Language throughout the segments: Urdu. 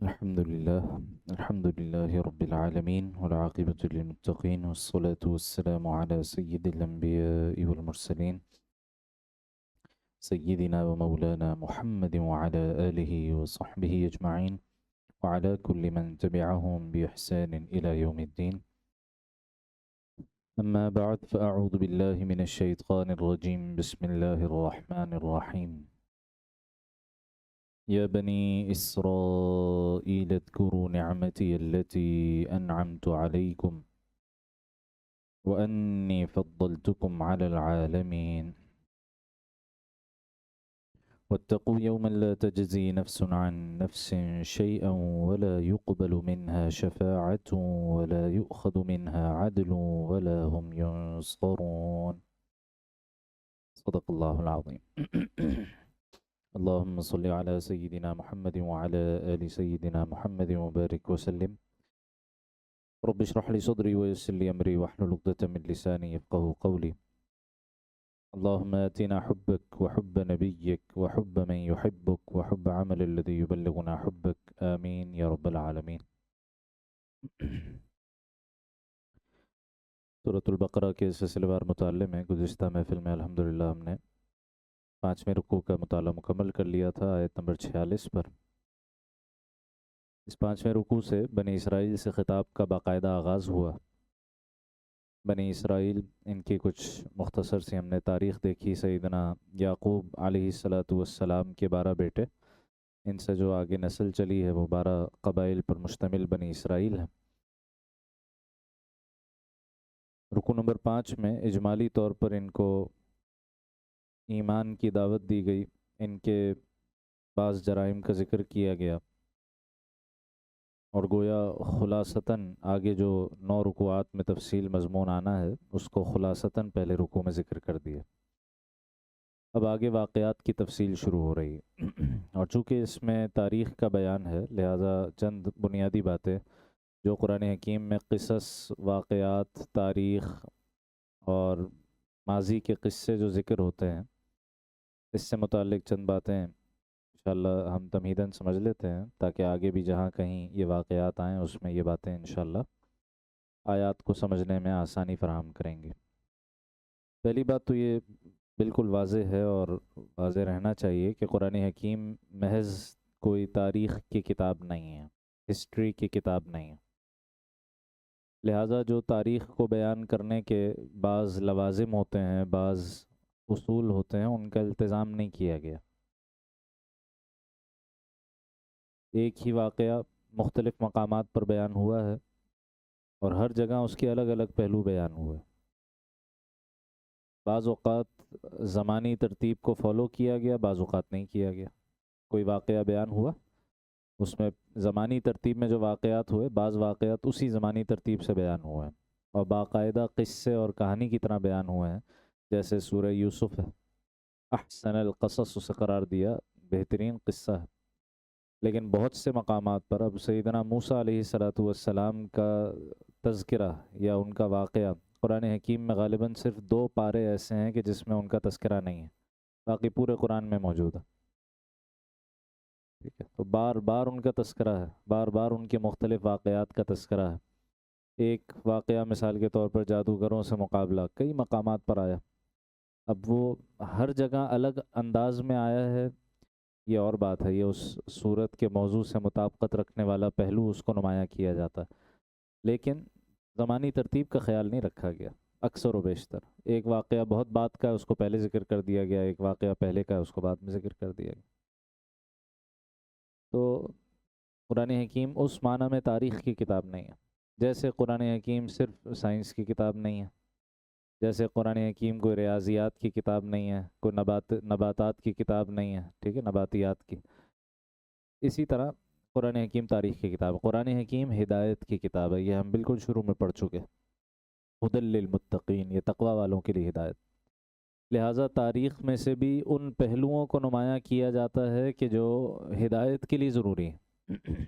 الحمد لله رب العالمين والعاقبة للمتقين والصلاة والسلام على سيد الأنبياء والمرسلين سيدنا ومولانا محمد وعلى آله وصحبه أجمعين وعلى كل من تبعهم بإحسان إلى يوم الدين. أما بعد فأعوذ بالله من الشيطان الرجيم. بسم الله الرحمن الرحيم. يا بني إسرائيل اذكروا نعمتي التي أنعمت عليكم وأني فضلتكم على العالمين واتقوا يوما لا تجزي نفس عن نفس شيئا ولا يقبل منها شفاعة ولا يؤخذ منها عدل ولا هم ينصرون. صدق الله العظيم. اللهم صل على سيدنا محمد وعلى آل سيدنا محمد وبارك وسلم. رب اشرح لي صدري ويسر لي أمري واحلل عقدة من لساني يفقهوا قولي. اللهم آتنا حبك وحب نبيك وحب من يحبك وحب عمل الذي يبلغنا حبك. آمين يا رب العالمين. سورۃ البقرہ کے سلسلے وار مطالعے میں گزشتہ محفل میں الحمدللہ ہم نے 5ویں رکوع کا مطالعہ مکمل کر لیا تھا، آیت نمبر 46 پر۔ اس 5ویں رکوع سے بنی اسرائیل سے خطاب کا باقاعدہ آغاز ہوا۔ بنی اسرائیل، ان کی کچھ مختصر سی ہم نے تاریخ دیکھی۔ سیدنا یعقوب علیہ السلام کے 12 بیٹے، ان سے جو آگے نسل چلی ہے وہ 12 قبائل پر مشتمل بنی اسرائیل ہے۔ رکوع نمبر 5 میں اجمالی طور پر ان کو ایمان کی دعوت دی گئی، ان کے بعض جرائم کا ذکر کیا گیا، اور گویا خلاصتاً آگے جو 9 رکوعات میں تفصیل مضمون آنا ہے اس کو خلاصتاً پہلے رکوع میں ذکر کر دیا۔ اب آگے واقعات کی تفصیل شروع ہو رہی ہے، اور چونکہ اس میں تاریخ کا بیان ہے لہذا چند بنیادی باتیں جو قرآن حکیم میں قصص، واقعات، تاریخ اور ماضی کے قصے جو ذکر ہوتے ہیں، اس سے متعلق چند باتیں انشاءاللہ ہم تمہیداً سمجھ لیتے ہیں، تاکہ آگے بھی جہاں کہیں یہ واقعات آئیں اس میں یہ باتیں انشاءاللہ آیات کو سمجھنے میں آسانی فراہم کریں گی۔ پہلی بات تو یہ بالکل واضح ہے اور واضح رہنا چاہیے کہ قرآن حکیم محض کوئی تاریخ کی کتاب نہیں ہے، ہسٹری کی کتاب نہیں ہے، لہٰذا جو تاریخ کو بیان کرنے کے بعض لوازم ہوتے ہیں، بعض اصول ہوتے ہیں، ان کا التزام نہیں کیا گیا۔ ایک ہی واقعہ مختلف مقامات پر بیان ہوا ہے اور ہر جگہ اس کے الگ الگ پہلو بیان ہوئے۔ بعض اوقات زمانی ترتیب کو فالو کیا گیا، بعض اوقات نہیں کیا گیا۔ کوئی واقعہ بیان ہوا، اس میں زمانی ترتیب میں جو واقعات ہوئے، بعض واقعات اسی زمانی ترتیب سے بیان ہوئے ہیں اور باقاعدہ قصے اور کہانی کی طرح بیان ہوئے ہیں، جیسے سورہ یوسف ہے، احسن القصص اسے قرار دیا، بہترین قصہ ہے۔ لیکن بہت سے مقامات پر اب سیدنا موسیٰ علیہ السلام کا تذکرہ یا ان کا واقعہ قرآن حکیم میں غالباً صرف 2 پارے ایسے ہیں کہ جس میں ان کا تذکرہ نہیں ہے، باقی پورے قرآن میں موجود ہے۔ ٹھیک ہے، تو بار بار ان کا تذکرہ ہے، بار بار ان کے مختلف واقعات کا تذکرہ ہے۔ ایک واقعہ مثال کے طور پر جادوگروں سے مقابلہ کئی مقامات پر آیا، اب وہ ہر جگہ الگ انداز میں آیا ہے، یہ اور بات ہے، یہ اس صورت کے موضوع سے مطابقت رکھنے والا پہلو اس کو نمایاں کیا جاتا ہے، لیکن زمانی ترتیب کا خیال نہیں رکھا گیا۔ اکثر و بیشتر ایک واقعہ بہت بعد کا ہے، اس کو پہلے ذکر کر دیا گیا، ایک واقعہ پہلے کا ہے، اس کو بعد میں ذکر کر دیا گیا۔ تو قرآن حکیم اس معنی میں تاریخ کی کتاب نہیں ہے، جیسے قرآن حکیم صرف سائنس کی کتاب نہیں ہے، جیسے قرآن حکیم کوئی ریاضیات کی کتاب نہیں ہے، کوئی نباتات کی کتاب نہیں ہے، ٹھیک ہے، نباتیات کی۔ اسی طرح قرآن حکیم تاریخ کی کتاب ہے، قرآن حکیم ہدایت کی کتاب ہے، یہ ہم بالکل شروع میں پڑھ چکے، ہدی للمتقین، یہ تقوی والوں کے لیے ہدایت۔ لہٰذا تاریخ میں سے بھی ان پہلوؤں کو نمایاں کیا جاتا ہے کہ جو ہدایت کے لیے ضروری ہیں۔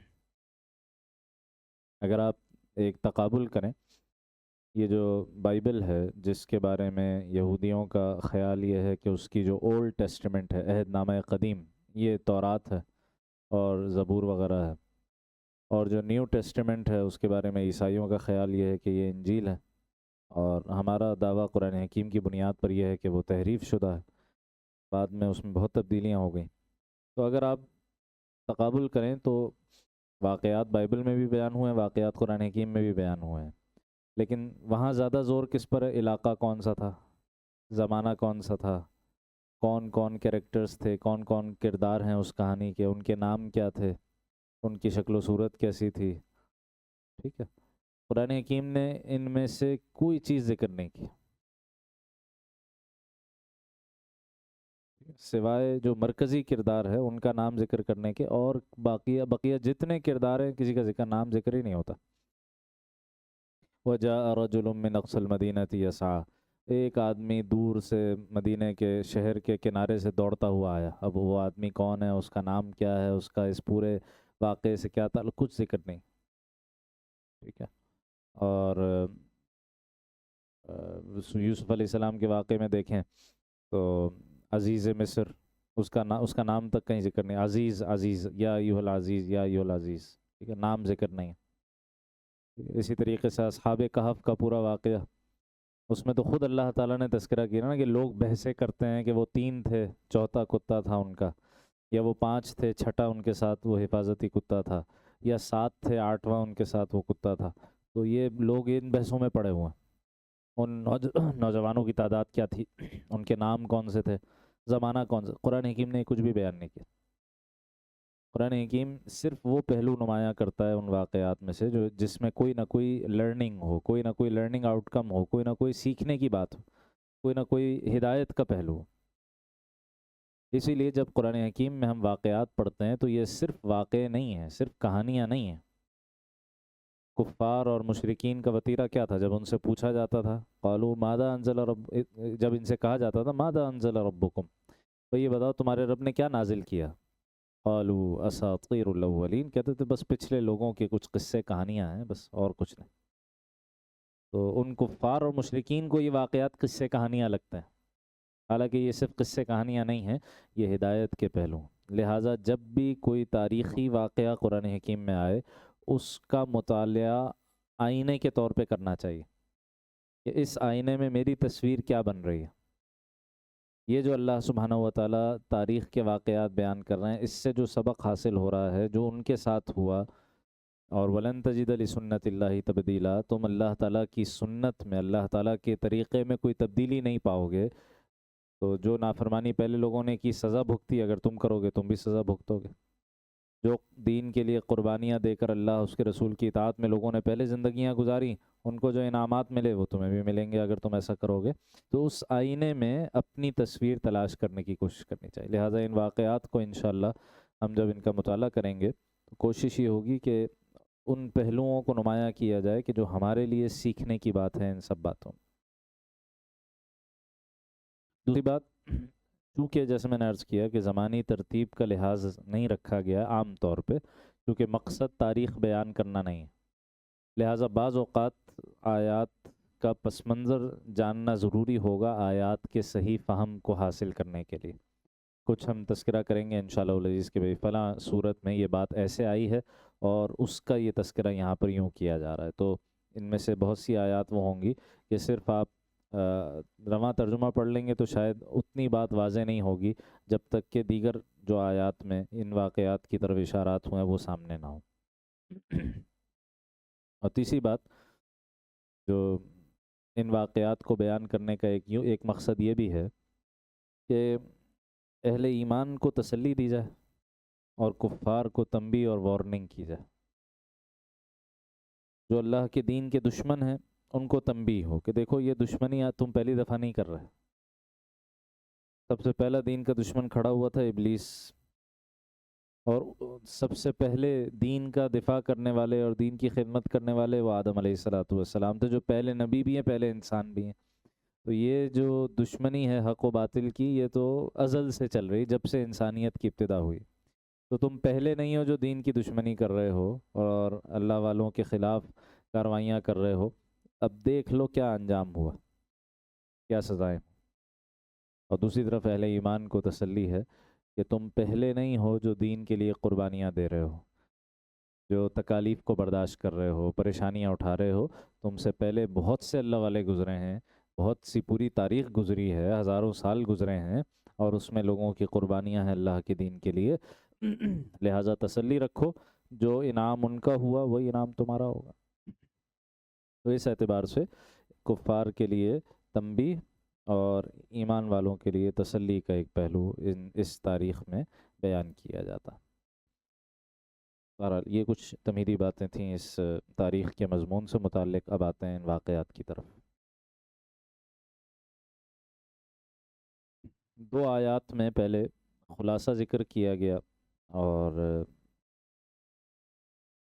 اگر آپ ایک تقابل کریں، یہ جو بائبل ہے جس کے بارے میں یہودیوں کا خیال یہ ہے کہ اس کی جو اولڈ ٹیسٹمنٹ ہے، عہد نامہ قدیم، یہ تورات ہے اور زبور وغیرہ ہے، اور جو نیو ٹیسٹمنٹ ہے اس کے بارے میں عیسائیوں کا خیال یہ ہے کہ یہ انجیل ہے، اور ہمارا دعویٰ قرآن حکیم کی بنیاد پر یہ ہے کہ وہ تحریف شدہ ہے، بعد میں اس میں بہت تبدیلیاں ہو گئیں۔ تو اگر آپ تقابل کریں تو واقعات بائبل میں بھی بیان ہوئے ہیں، واقعات قرآن حکیم میں بھی بیان ہوئے ہیں، لیکن وہاں زیادہ زور کس پر ہے؟ علاقہ کون سا تھا، زمانہ کون سا تھا، کون کون کیریکٹرز تھے، کون کون کردار ہیں اس کہانی کے، ان کے نام کیا تھے، ان کی شکل و صورت کیسی تھی، ٹھیک ہے۔ قرآن حکیم نے ان میں سے کوئی چیز ذکر نہیں کی سوائے جو مرکزی کردار ہے ان کا نام ذکر کرنے کے، اور بقیہ جتنے کردار ہیں کسی کا ذکر نام ذکر ہی نہیں ہوتا۔ وَجَاءَ رَجُلٌ مِّنْ أَقْصَى الْمَدِينَةِ يَسْعَىٰ، ایک آدمی دور سے مدینہ کے شہر کے کنارے سے دوڑتا ہوا آیا۔ اب وہ آدمی کون ہے، اس کا نام کیا ہے، اس کا اس پورے واقعے سے کیا تعلق، کچھ ذکر نہیں، ٹھیک ہے۔ اور یوسف علیہ السلام کے واقعے میں دیکھیں تو عزیز مصر، اس کا نام تک کہیں ذکر نہیں، عزیز عزیز یا ایھا العزیز یا ایھا العزیز، ٹھیک ہے، نام ذکر نہیں۔ اسی طریقے سے اصحاب کہف کا پورا واقعہ، اس میں تو خود اللہ تعالیٰ نے تذکرہ کیا نا کہ لوگ بحثیں کرتے ہیں کہ وہ 3 تھے، چوتھا کتا تھا ان کا، یا وہ 5 تھے، چھٹا ان کے ساتھ وہ حفاظتی کتا تھا، یا 7 تھے، 8واں ان کے ساتھ وہ کتا تھا۔ تو یہ لوگ ان بحثوں میں پڑے ہوئے ہیں، ان نوجوانوں کی تعداد کیا تھی، ان کے نام کون سے تھے، زمانہ کون سا۔ قرآن حکیم نے کچھ بھی بیان نہیں کیا۔ قرآن حکیم صرف وہ پہلو نمایاں کرتا ہے ان واقعات میں سے جس میں کوئی نہ کوئی لرننگ ہو، کوئی نہ کوئی لرننگ آؤٹ کم ہو، کوئی نہ کوئی سیکھنے کی بات ہو، کوئی نہ کوئی ہدایت کا پہلو ہو۔ اسی لیے جب قرآن حکیم میں ہم واقعات پڑھتے ہیں تو یہ صرف واقعے نہیں ہیں، صرف کہانیاں نہیں ہیں۔ کفار اور مشرکین کا وتیرہ کیا تھا جب ان سے پوچھا جاتا تھا، قالوا ماذا انزل رب، جب ان سے کہا جاتا تھا ماذا انزل ربکم، تو یہ بتاؤ تمہارے رب نے کیا نازل کیا، قالوا اساطیر الاولین، کہتے تھے بس پچھلے لوگوں کے کچھ قصے کہانیاں ہیں، بس اور کچھ نہیں۔ تو ان کفار اور مشرکین کو یہ واقعات قصے کہانیاں لگتے ہیں، حالانکہ یہ صرف قصے کہانیاں نہیں ہیں، یہ ہدایت کے پہلو ہیں۔ لہٰذا جب بھی کوئی تاریخی واقعہ قرآن حکیم میں آئے، اس کا مطالعہ آئینے کے طور پہ کرنا چاہیے کہ اس آئینے میں میری تصویر کیا بن رہی ہے۔ یہ جو اللہ سبحانہ و تعالیٰ تاریخ کے واقعات بیان کر رہے ہیں، اس سے جو سبق حاصل ہو رہا ہے، جو ان کے ساتھ ہوا، اور وَلَن تَجِدَ لِسُنَّتِ اللَّهِ تَبْدِيلًا، تم اللہ تعالیٰ کی سنت میں، اللہ تعالیٰ کے طریقے میں کوئی تبدیلی نہیں پاؤ گے۔ تو جو نافرمانی پہلے لوگوں نے کی، سزا بھگتی، اگر تم کرو گے تم بھی سزا بھگتو گے۔ جو دین کے لیے قربانیاں دے کر اللہ اس کے رسول کی اطاعت میں لوگوں نے پہلے زندگیاں گزاری، ان کو جو انعامات ملے وہ تمہیں بھی ملیں گے اگر تم ایسا کرو گے۔ تو اس آئینے میں اپنی تصویر تلاش کرنے کی کوشش کرنی چاہیے۔ لہٰذا ان واقعات کو انشاءاللہ ہم جب ان کا مطالعہ کریں گے تو کوشش یہ ہوگی کہ ان پہلوؤں کو نمایاں کیا جائے کہ جو ہمارے لیے سیکھنے کی بات ہے ان سب باتوں۔ دوسری بات، چونکہ جیسے میں نے عرض کیا کہ زمانی ترتیب کا لحاظ نہیں رکھا گیا عام طور پہ، کیونکہ مقصد تاریخ بیان کرنا نہیں ہے، لہٰذا بعض اوقات آیات کا پس منظر جاننا ضروری ہوگا آیات کے صحیح فہم کو حاصل کرنے کے لیے۔ کچھ ہم تذکرہ کریں گے انشاءاللہ العزیز کہ بھئی فلاں صورت میں یہ بات ایسے آئی ہے اور اس کا یہ تذکرہ یہاں پر یوں کیا جا رہا ہے۔ تو ان میں سے بہت سی آیات وہ ہوں گی کہ صرف آپ رواں ترجمہ پڑھ لیں گے تو شاید اتنی بات واضح نہیں ہوگی جب تک کہ دیگر جو آیات میں ان واقعات کی طرف اشارات ہوئے ہیں وہ سامنے نہ ہوں۔ اور تیسری بات جو ان واقعات کو بیان کرنے کا ایک مقصد یہ بھی ہے کہ اہل ایمان کو تسلی دی جائے اور کفار کو تنبیہ اور وارننگ کی جائے۔ جو اللہ کے دین کے دشمن ہیں ان کو تنبیہ ہو کہ دیکھو یہ دشمنی تم پہلی دفعہ نہیں کر رہے، سب سے پہلا دین کا دشمن کھڑا ہوا تھا ابلیس، اور سب سے پہلے دین کا دفاع کرنے والے اور دین کی خدمت کرنے والے وہ آدم علیہ السلام تھے، جو پہلے نبی بھی ہیں، پہلے انسان بھی ہیں۔ تو یہ جو دشمنی ہے حق و باطل کی، یہ تو ازل سے چل رہی، جب سے انسانیت کی ابتدا ہوئی۔ تو تم پہلے نہیں ہو جو دین کی دشمنی کر رہے ہو اور اللہ والوں کے خلاف کاروائیاں کر رہے ہو، اب دیکھ لو کیا انجام ہوا، کیا سزائیں۔ اور دوسری طرف اہل ایمان کو تسلی ہے کہ تم پہلے نہیں ہو جو دین کے لیے قربانیاں دے رہے ہو، جو تکالیف کو برداشت کر رہے ہو، پریشانیاں اٹھا رہے ہو، تم سے پہلے بہت سے اللہ والے گزرے ہیں، بہت سی پوری تاریخ گزری ہے، ہزاروں سال گزرے ہیں، اور اس میں لوگوں کی قربانیاں ہیں اللہ کے دین کے لیے۔ لہٰذا تسلی رکھو، جو انعام ان کا ہوا وہی انعام تمہارا ہوگا۔ تو اس اعتبار سے کفار کے لیے تنبیہ اور ایمان والوں کے لیے تسلی کا ایک پہلو اس تاریخ میں بیان کیا جاتا۔ بہرحال یہ کچھ تمہیدی باتیں تھیں اس تاریخ کے مضمون سے متعلق، اب آتے ہیں ان واقعات کی طرف۔ 2 آیات میں پہلے خلاصہ ذکر کیا گیا اور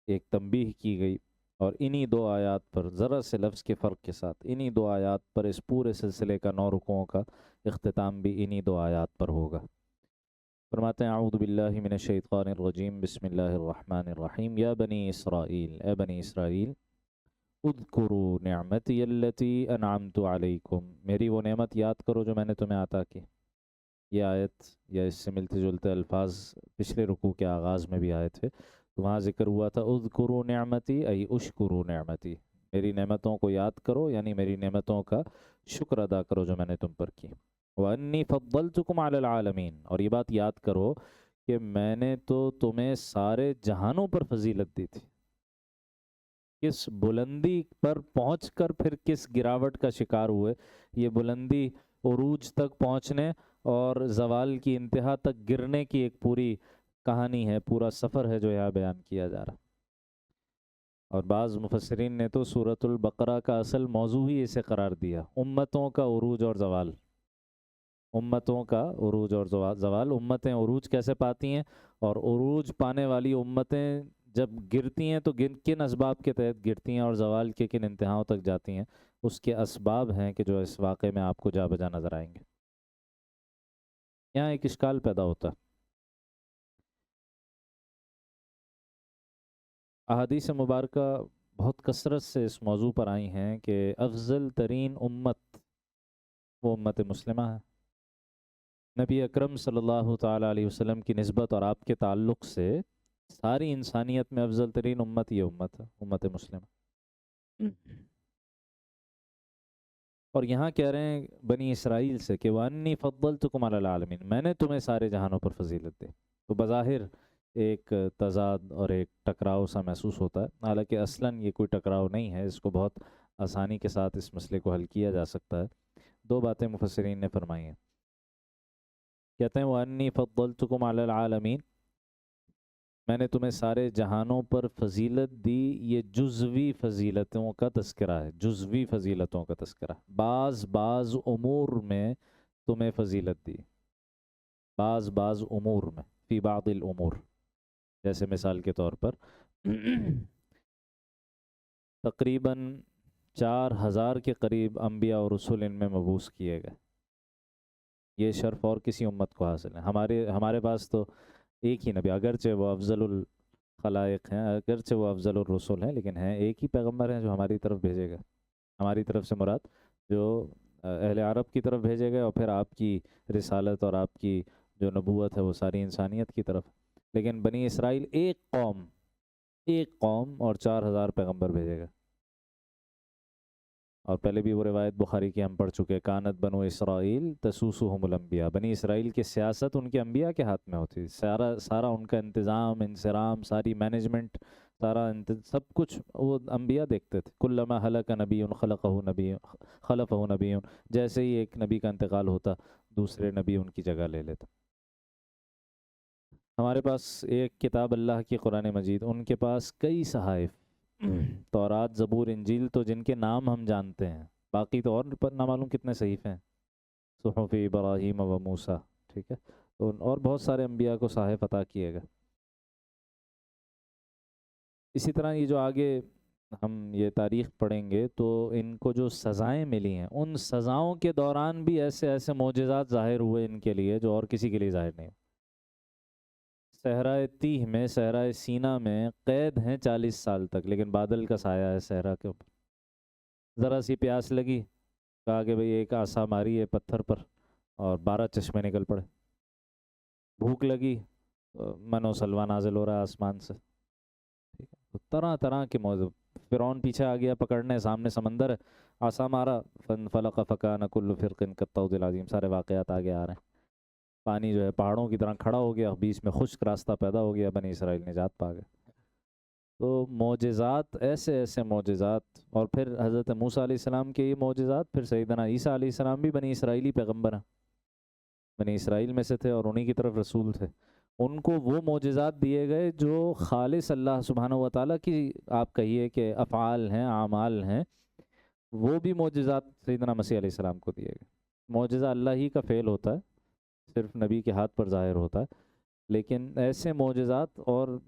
ایک تنبیہ کی گئی، اور انہی 2 آیات پر ذرا سے لفظ کے فرق کے ساتھ انہی 2 آیات پر اس پورے سلسلے کا 9 رکوعوں کا اختتام بھی انہی 2 آیات پر ہوگا۔ فرماتے ہیں اعوذ باللہ من الشیطان الرجیم، بسم اللہ الرحمن الرحیم، یا بنی اسرائیل، اے بنی اسرائیل، اذکروا نعمتی التی انعمت علیکم، میری وہ نعمت یاد کرو جو میں نے تمہیں عطا کی۔ یہ آیت یا اس سے ملتے جلتے الفاظ پچھلے رکوع کے آغاز میں بھی آئے تھے، تو وہاں ذکر ہوا تھا اذکروا نعمتی ای اشکروا نعمتی، میری نعمتوں کو یاد کرو، یعنی میری نعمتوں کا شکر ادا کرو جو میں نے تم پر کی۔ وَأَنِّي فَضَّلْتُكُمْ عَلَى الْعَالَمِينَ، اور یہ بات یاد کرو کہ میں نے تو تمہیں سارے جہانوں پر فضیلت دی تھی۔ کس بلندی پر پہنچ کر پھر کس گراوٹ کا شکار ہوئے، یہ بلندی عروج تک پہنچنے اور زوال کی انتہا تک گرنے کی ایک پوری کہانی ہے، پورا سفر ہے جو یہاں بیان کیا جا رہا۔ اور بعض مفسرین نے تو سورۃ البقرہ کا اصل موضوع ہی اسے قرار دیا، امتوں کا عروج اور زوال۔ امتوں کا عروج اور زوال، امتیں عروج کیسے پاتی ہیں، اور عروج پانے والی امتیں جب گرتی ہیں تو کن اسباب کے تحت گرتی ہیں، اور زوال کے کن انتہاؤں تک جاتی ہیں، اس کے اسباب ہیں کہ جو اس واقعے میں آپ کو جا بجا نظر آئیں گے۔ یہاں ایک اشکال پیدا ہوتا ہے۔ احادیث مبارکہ بہت کثرت سے اس موضوع پر آئی ہیں کہ افضل ترین امت وہ امت مسلمہ ہے۔ نبی اکرم صلی اللہ تعالیٰ علیہ وسلم کی نسبت اور آپ کے تعلق سے ساری انسانیت میں افضل ترین امت یہ امت ہے، امت مسلمہ۔ اور یہاں کہہ رہے ہیں بنی اسرائیل سے کہ وَأَنِّي فَضَّلْتُكُمْ عَلَى الْعَالَمِينَ، میں نے تمہیں سارے جہانوں پر فضیلت دی۔ تو بظاہر ایک تضاد اور ایک ٹکراؤ سا محسوس ہوتا ہے، حالانکہ اصلاً یہ کوئی ٹکراؤ نہیں ہے، اس کو بہت آسانی کے ساتھ اس مسئلے کو حل کیا جا سکتا ہے۔ 2 باتیں مفسرین نے فرمائی ہیں، کہتے ہیں وَأَنِّي فَضَّلْتُكُمْ عَلَى الْعَالَمِينَ، میں نے تمہیں سارے جہانوں پر فضیلت دی، یہ جزوی فضیلتوں کا تذکرہ ہے، جزوی فضیلتوں کا تذکرہ، بعض امور میں تمہیں فضیلت دی، بعض امور میں، فی بعض الامور، جیسے مثال کے طور پر تقریباً 4000 کے قریب انبیاء اور رسول ان میں مبعوث کیے گئے۔ یہ شرف اور کسی امت کو حاصل ہے، ہمارے پاس تو ایک ہی نبی، اگرچہ وہ افضل الخلائق ہیں، اگرچہ وہ افضل الرسول ہیں، لیکن ہیں ایک ہی پیغمبر ہیں جو ہماری طرف بھیجے گئے، ہماری طرف سے مراد جو اہل عرب کی طرف بھیجے گئے، اور پھر آپ کی رسالت اور آپ کی جو نبوت ہے وہ ساری انسانیت کی طرف۔ لیکن بنی اسرائیل ایک قوم اور 4000 پیغمبر بھیجے گا۔ اور پہلے بھی وہ روایت بخاری کی ہم پڑھ چکے، کانت بنو اسرائیل تسوسہم الانبیاء، بنی اسرائیل کی سیاست ان کے انبیاء کے ہاتھ میں ہوتی، سارا ان کا انتظام، انصرام، ساری مینجمنٹ، سب کچھ وہ انبیاء دیکھتے تھے۔ کلما ہلک نبی خلفہ نبی، جیسے ہی ایک نبی کا انتقال ہوتا دوسرے نبی ان کی جگہ لے لیتا۔ ہمارے پاس ایک کتاب اللہ کی قرآن مجید، ان کے پاس کئی صحائف، تورات، زبور، انجیل، تو جن کے نام ہم جانتے ہیں، باقی تو اور نہ معلوم کتنے صحیفے ہیں، صحف ابراہیم و موسیٰ، ٹھیک ہے، تو اور بہت سارے انبیاء کو صحائف عطا کیے گئے۔ اسی طرح یہ جو آگے ہم یہ تاریخ پڑھیں گے تو ان کو جو سزائیں ملی ہیں، ان سزاؤں کے دوران بھی ایسے معجزات ظاہر ہوئے ان کے لیے جو اور کسی کے لیے ظاہر نہیں۔ صحرائے تیہ میں، صحرائے سینا میں قید ہیں 40 سال تک، لیکن بادل کا سایہ ہے صحرا کے اوپر۔ ذرا سی پیاس لگی، کہا کہ بھئی ایک عصا ماری ہے پتھر پر اور 12 چشمے نکل پڑے۔ بھوک لگی، من و سلوہ نازل ہو رہا ہے آسمان سے، تو طرح طرح کے موضوع، فرعون پیچھے آ گیا پکڑنے، سامنے سمندر ہے، آسا مارا، فلق فکان کل فرق کالطود العظیم، سارے واقعات آگے آ رہے ہیں۔ پانی جو ہے پہاڑوں کی طرح کھڑا ہو گیا، بیچ میں خشک راستہ پیدا ہو گیا، بنی اسرائیل نجات پا گئے۔ تو معجزات، ایسے ایسے معجزات، اور پھر حضرت موسیٰ علیہ السلام کے یہ معجزات، پھر سیدنا عیسیٰ علیہ السلام بھی بنی اسرائیلی پیغمبر ہیں، بنی اسرائیل میں سے تھے اور انہی کی طرف رسول تھے۔ ان کو وہ معجزات دیے گئے جو خالص اللہ سبحانہ و تعالیٰ کی، آپ کہیے کہ افعال ہیں، اعمال ہیں، وہ بھی معجزات سیدنا مسیح علیہ السلام کو دیے گئے۔ معجزہ اللہ ہی کا فعل ہوتا ہے، صرف نبی کے ہاتھ پر ظاہر ہوتا ہے، لیکن ایسے معجزات اور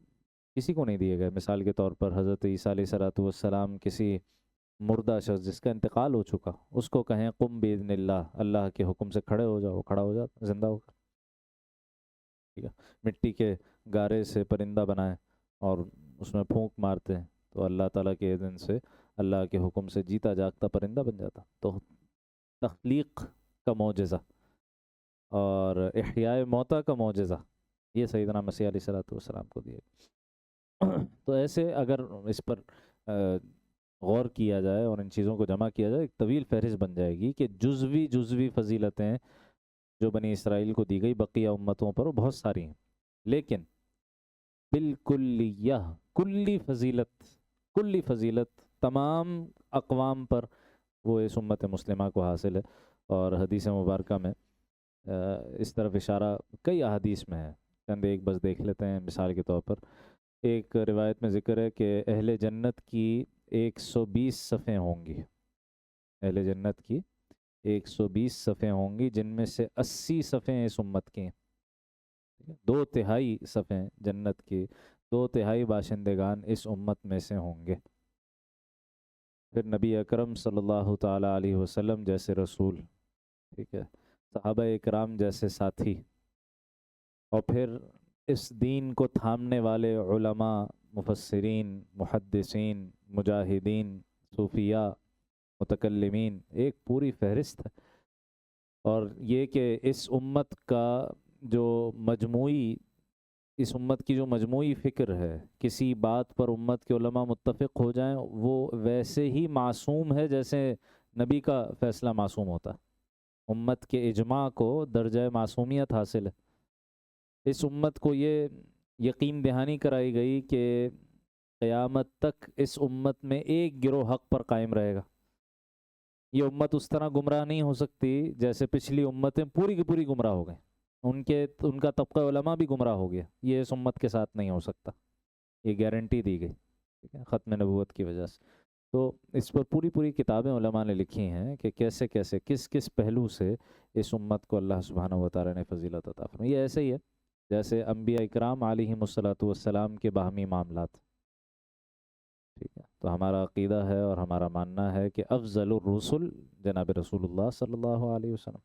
کسی کو نہیں دیے گئے۔ مثال کے طور پر حضرت عیسیٰ علیہ السلام کسی مردہ شخص جس کا انتقال ہو چکا، اس کو کہیں قم باذن اللہ، اللہ کے حکم سے کھڑے ہو جاؤ، وہ کھڑا ہو جاتا زندہ ہو کر، ٹھیک ہے۔ مٹی کے گارے سے پرندہ بنائیں اور اس میں پھونک مارتے ہیں تو اللہ تعالیٰ کے اذن سے، اللہ کے حکم سے جیتا جاگتا پرندہ بن جاتا۔ تو تخلیق کا معجزہ اور احیاء موتیٰ کا معجزہ، یہ سیدنا مسیح علیہ السلام کو دیے۔ تو ایسے اگر اس پر غور کیا جائے اور ان چیزوں کو جمع کیا جائے، ایک طویل فہرست بن جائے گی کہ جزوی فضیلتیں جو بنی اسرائیل کو دی گئی بقیہ امتوں پر، وہ بہت ساری ہیں، لیکن بالکلیہ کلی فضیلت تمام اقوام پر وہ اس امت مسلمہ کو حاصل ہے۔ اور حدیث مبارکہ میں اس طرف اشارہ کئی احادیث میں ہے، چند ایک بس دیکھ لیتے ہیں۔ مثال کے طور پر ایک روایت میں ذکر ہے کہ اہل جنت کی 120 صفیں ہوں گی، اہل جنت کی 120 صفیں ہوں گی، جن میں سے 80 صفیں اس امت کی ہیں۔ 2/3 صفیں جنت کی، 2/3 باشندگان اس امت میں سے ہوں گے۔ پھر نبی اکرم صلی اللہ تعالیٰ علیہ وسلم جیسے رسول، ٹھیک ہے، صحابہ اکرام جیسے ساتھی، اور پھر اس دین کو تھامنے والے علماء، مفسرین، محدثین، مجاہدین، صوفیاء، متکلمین، ایک پوری فہرست ہے۔ اور یہ کہ اس امت کی جو مجموعی فکر ہے، کسی بات پر امت کے علماء متفق ہو جائیں، وہ ویسے ہی معصوم ہے جیسے نبی کا فیصلہ معصوم ہوتا ہے۔ امت کے اجماع کو درجہ معصومیت حاصل ہے۔ اس امت کو یہ یقین دہانی کرائی گئی کہ قیامت تک اس امت میں ایک گروہ حق پر قائم رہے گا۔ یہ امت اس طرح گمراہ نہیں ہو سکتی جیسے پچھلی امتیں پوری کی پوری گمراہ ہو گئیں، ان کا طبقہ علماء بھی گمراہ ہو گیا، یہ اس امت کے ساتھ نہیں ہو سکتا، یہ گارنٹی دی گئی، ٹھیک ہے، ختم نبوت کی وجہ سے۔ تو اس پر پوری کتابیں علماء نے لکھی ہیں کہ کیسے کس پہلو سے اس امت کو اللہ سبحانہ و تعالیٰ نے فضیلت عطا فرمائی۔ یہ ایسے ہی ہے جیسے انبیاء اکرام علیہم السلام کے باہمی معاملات، ٹھیک ہے۔ تو ہمارا عقیدہ ہے اور ہمارا ماننا ہے کہ افضل الرسل جناب رسول اللہ صلی اللہ علیہ وسلم،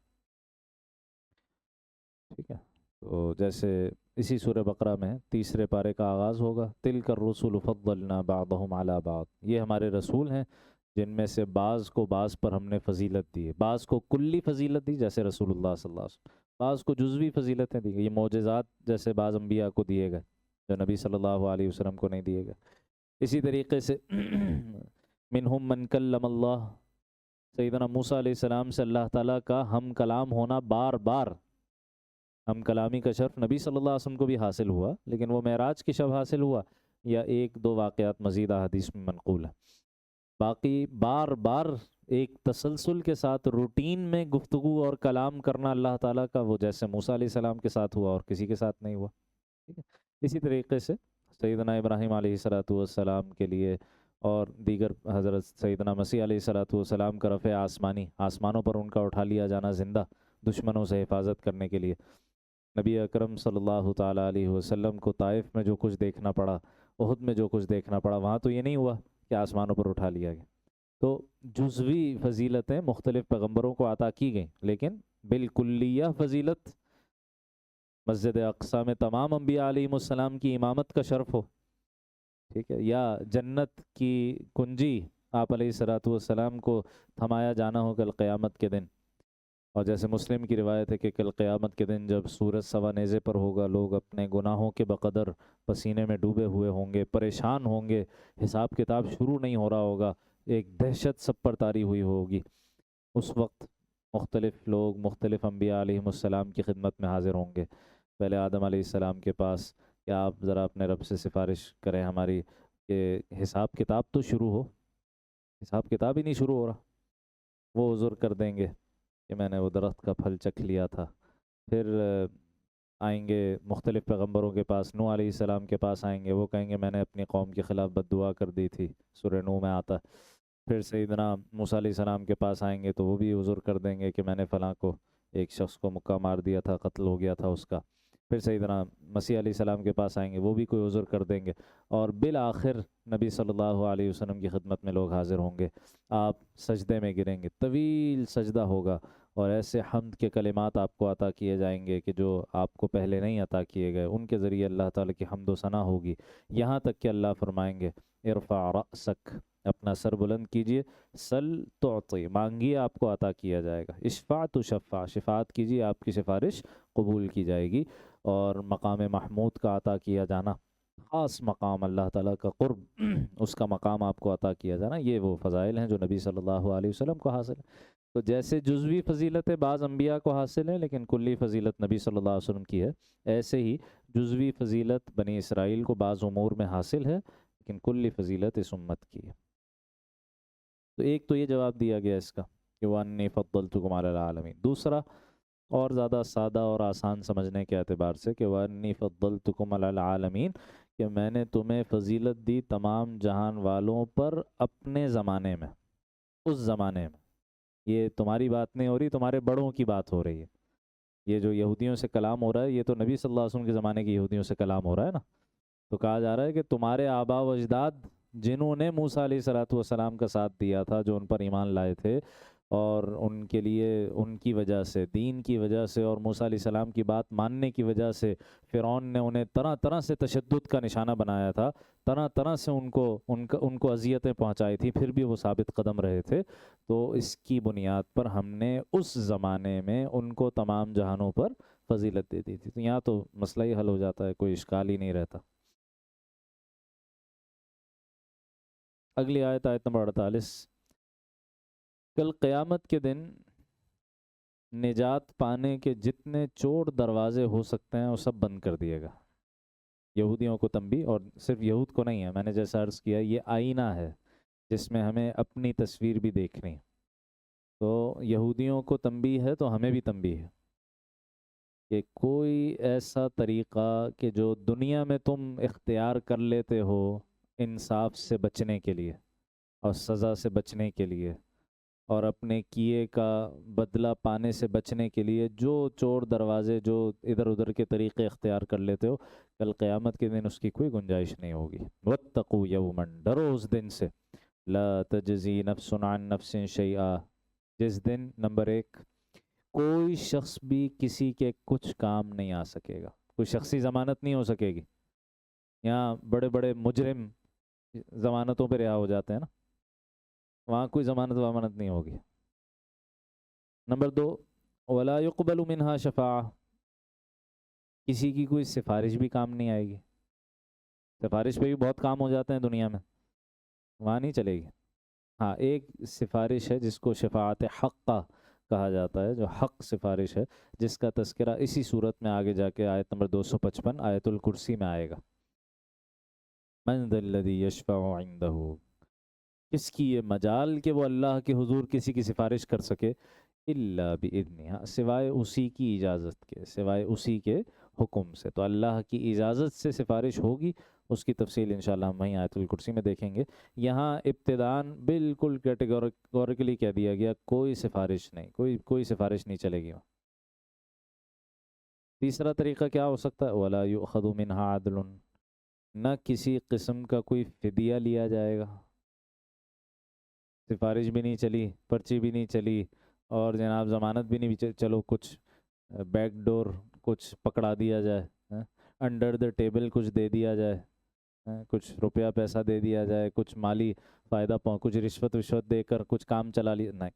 ٹھیک ہے۔ تو جیسے اسی سورہ بقرہ میں تیسرے پارے کا آغاز ہوگا، تلک الرسل فضلنا بعضهم علی بعض، یہ ہمارے رسول ہیں جن میں سے بعض کو بعض پر ہم نے فضیلت دی ہے، بعض کو کلی فضیلت دی جیسے رسول اللہ صلی اللہ علیہ وسلم، بعض کو جزوی فضیلتیں دی گئی، یہ معجزات جیسے بعض انبیاء کو دیے گئے جو نبی صلی اللہ علیہ وسلم کو نہیں دیے گئے۔ اسی طریقے سے منہم من کلم اللہ، سیدنا موسیٰ علیہ السلام سے اللہ تعالیٰ کا ہم کلام ہونا، بار بار ہم کلامی کا شرف نبی صلی اللہ علیہ وسلم کو بھی حاصل ہوا، لیکن وہ معراج کی شب حاصل ہوا یا ایک دو واقعات مزید احادیث میں منقول ہے، باقی بار بار ایک تسلسل کے ساتھ روٹین میں گفتگو اور کلام کرنا اللہ تعالیٰ کا، وہ جیسے موسیٰ علیہ السلام کے ساتھ ہوا اور کسی کے ساتھ نہیں ہوا، ٹھیک ہے۔ اسی طریقے سے سیدنا ابراہیم علیہ السلام کے لیے اور دیگر حضرت سیدنا مسیح علیہ السلام کا رفع آسمانی، آسمانوں پر ان کا اٹھا لیا جانا زندہ، دشمنوں سے حفاظت کرنے کے لیے، نبی اکرم صلی اللہ تعالیٰ علیہ وسلم کو طائف میں جو کچھ دیکھنا پڑا، احد میں جو کچھ دیکھنا پڑا، وہاں تو یہ نہیں ہوا کہ آسمانوں پر اٹھا لیا گیا۔ تو جزوی فضیلتیں مختلف پیغمبروں کو عطا کی گئیں، لیکن بالکلیہ فضیلت مسجد اقصیٰ میں تمام انبیاء علیہ السلام کی امامت کا شرف ہو، ٹھیک ہے، یا جنت کی کنجی آپ علیہ السلام کو تھمایا جانا ہو کل قیامت کے دن، اور جیسے مسلم کی روایت ہے کہ کل قیامت کے دن جب سورج سوا نیزے پر ہوگا، لوگ اپنے گناہوں کے بقدر پسینے میں ڈوبے ہوئے ہوں گے، پریشان ہوں گے، حساب کتاب شروع نہیں ہو رہا ہوگا، ایک دہشت سب پر طاری ہوئی ہوگی۔ اس وقت مختلف لوگ مختلف انبیاء علیہم السلام کی خدمت میں حاضر ہوں گے، پہلے آدم علیہ السلام کے پاس کہ آپ ذرا اپنے رب سے سفارش کریں ہماری کہ حساب کتاب تو شروع ہو، حساب کتاب ہی نہیں شروع ہو رہا۔ وہ عذر کر دیں گے کہ میں نے وہ درخت کا پھل چکھ لیا تھا۔ پھر آئیں گے مختلف پیغمبروں کے پاس، نوح علیہ السلام کے پاس آئیں گے، وہ کہیں گے میں نے اپنی قوم کے خلاف بد دعا کر دی تھی، سورہ نوح میں آتا ہے۔ پھر سیدنا موسیٰ علیہ السلام کے پاس آئیں گے تو وہ بھی عذر کر دیں گے کہ میں نے فلاں کو، ایک شخص کو مکہ مار دیا تھا، قتل ہو گیا تھا اس کا۔ پھر سیدنا مسیح علیہ السلام کے پاس آئیں گے، وہ بھی کوئی عذر کر دیں گے، اور بالآخر نبی صلی اللہ علیہ وسلم کی خدمت میں لوگ حاضر ہوں گے۔ آپ سجدے میں گریں گے، طویل سجدہ ہوگا، اور ایسے حمد کے کلمات آپ کو عطا کیے جائیں گے کہ جو آپ کو پہلے نہیں عطا کیے گئے، ان کے ذریعے اللہ تعالیٰ کی حمد و ثنا ہوگی، یہاں تک کہ اللہ فرمائیں گے ارفع رأسک، اپنا سر بلند کیجئے، سل تعطی، مانگیے آپ کو عطا کیا جائے گا، اشفع تشفع، شفاعت کیجئے آپ کی سفارش قبول کی جائے گی، اور مقام محمود کا عطا کیا جانا، خاص مقام اللہ تعالیٰ کا قرب، اس کا مقام آپ کو عطا کیا جانا، یہ وہ فضائل ہیں جو نبی صلی اللہ علیہ وسلم کو حاصل ہیں۔ تو جیسے جزوی فضیلتیں بعض انبیاء کو حاصل ہیں لیکن کلی فضیلت نبی صلی اللہ علیہ وسلم کی ہے، ایسے ہی جزوی فضیلت بنی اسرائیل کو بعض امور میں حاصل ہے لیکن کلی فضیلت اس امت کی ہے۔ تو ایک تو یہ جواب دیا گیا اس کا کہ وَأَنِّي فَضَّلْتُكُمْ عَلَى الْعَالَمِينَ۔ دوسرا اور زیادہ سادہ اور آسان سمجھنے کے اعتبار سے کہ وَأَنِّي فَضَّلْتُكُمْ عَلَى الْعَالَمِينَ، کہ میں نے تمہیں فضیلت دی تمام جہان والوں پر اپنے زمانے میں، اس زمانے میں۔ یہ تمہاری بات نہیں ہو رہی، تمہارے بڑوں کی بات ہو رہی ہے۔ یہ جو یہودیوں سے کلام ہو رہا ہے، یہ تو نبی صلی اللہ علیہ وسلم کے زمانے کی یہودیوں سے کلام ہو رہا ہے نا۔ تو کہا جا رہا ہے کہ تمہارے آباء و اجداد جنہوں نے موسیٰ علیہ السلام کا ساتھ دیا تھا، جو ان پر ایمان لائے تھے، اور ان کے لیے ان کی وجہ سے، دین کی وجہ سے اور موسیٰ علیہ السلام کی بات ماننے کی وجہ سے فرعون نے انہیں طرح طرح سے تشدد کا نشانہ بنایا تھا، طرح طرح سے ان کو اذیتیں پہنچائی تھی، پھر بھی وہ ثابت قدم رہے تھے۔ تو اس کی بنیاد پر ہم نے اس زمانے میں ان کو تمام جہانوں پر فضیلت دے دی تھی۔ تو یہاں تو مسئلہ ہی حل ہو جاتا ہے، کوئی اشکال ہی نہیں رہتا۔ اگلی آیت، آیت نمبر 48، کل قیامت کے دن نجات پانے کے جتنے چور دروازے ہو سکتے ہیں وہ سب بند کر دیے گا۔ یہودیوں کو تنبیہ، اور صرف یہود کو نہیں ہے، میں نے جیسا عرض کیا یہ آئینہ ہے جس میں ہمیں اپنی تصویر بھی دیکھنی، تو یہودیوں کو تنبیہ ہے تو ہمیں بھی تنبیہ ہے کہ کوئی ایسا طریقہ کہ جو دنیا میں تم اختیار کر لیتے ہو انصاف سے بچنے کے لیے اور سزا سے بچنے کے لیے اور اپنے کیے کا بدلہ پانے سے بچنے کے لیے، جو چور دروازے، جو ادھر ادھر کے طریقے اختیار کر لیتے ہو، کل قیامت کے دن اس کی کوئی گنجائش نہیں ہوگی۔ وَاتَّقُوا يَوْمًا، ڈرو اس دن سے، لَا تَجْزِي نَفْسٌ عَن نَفْسٍ شَيْئًا، جس دن نمبر 1 کوئی شخص بھی کسی کے کچھ کام نہیں آ سکے گا، کوئی شخصی ضمانت نہیں ہو سکے گی۔ یہاں بڑے بڑے مجرم ضمانتوں پہ رہا ہو جاتے ہیں نا، وہاں کوئی ضمانت وامانت نہیں ہوگی۔ نمبر 2، وَلَا يُقْبَلُ مِنْهَا شَفَاعَةٌ، کسی کی کوئی سفارش بھی کام نہیں آئے گی۔ سفارش پہ بھی بہت کام ہو جاتے ہیں دنیا میں، وہاں نہیں چلے گی۔ ہاں، ایک سفارش ہے جس کو شفاعت حقہ کہا جاتا ہے، جو حق سفارش ہے، جس کا تذکرہ اسی صورت میں آگے جا کے آیت نمبر 255 آیت الکرسی میں آئے گا۔ مَنْ ذَا الَّذِي يَشْفَعُ عِنْدَهُ، کس کی یہ مجال کہ وہ اللہ کے حضور کسی کی سفارش کر سکے، الا بإذنہ، سوائے اسی کی اجازت کے، سوائے اسی کے حکم سے۔ تو اللہ کی اجازت سے سفارش ہوگی، اس کی تفصیل انشاءاللہ ہم وہیں آیت الکرسی میں دیکھیں گے۔ یہاں ابتداءً بالکل کیٹیگوریکلی کہہ دیا گیا کوئی سفارش نہیں، کوئی سفارش نہیں چلے گی وہاں۔ تیسرا طریقہ کیا ہو سکتا ہے، وَلَا يُؤْخَذُ مِنْهَا عَدْلٌ، نہ کسی قسم کا کوئی فدیہ لیا جائے گا۔ سفارش بھی نہیں چلی، پرچی بھی نہیں چلی، اور جناب ضمانت بھی نہیں، چلو کچھ بیک ڈور کچھ پکڑا دیا جائے، انڈر دا ٹیبل کچھ دے دیا جائے، کچھ روپیہ پیسہ دے دیا جائے، کچھ مالی فائدہ کچھ رشوت دے کر کچھ کام چلا لیا، نہیں،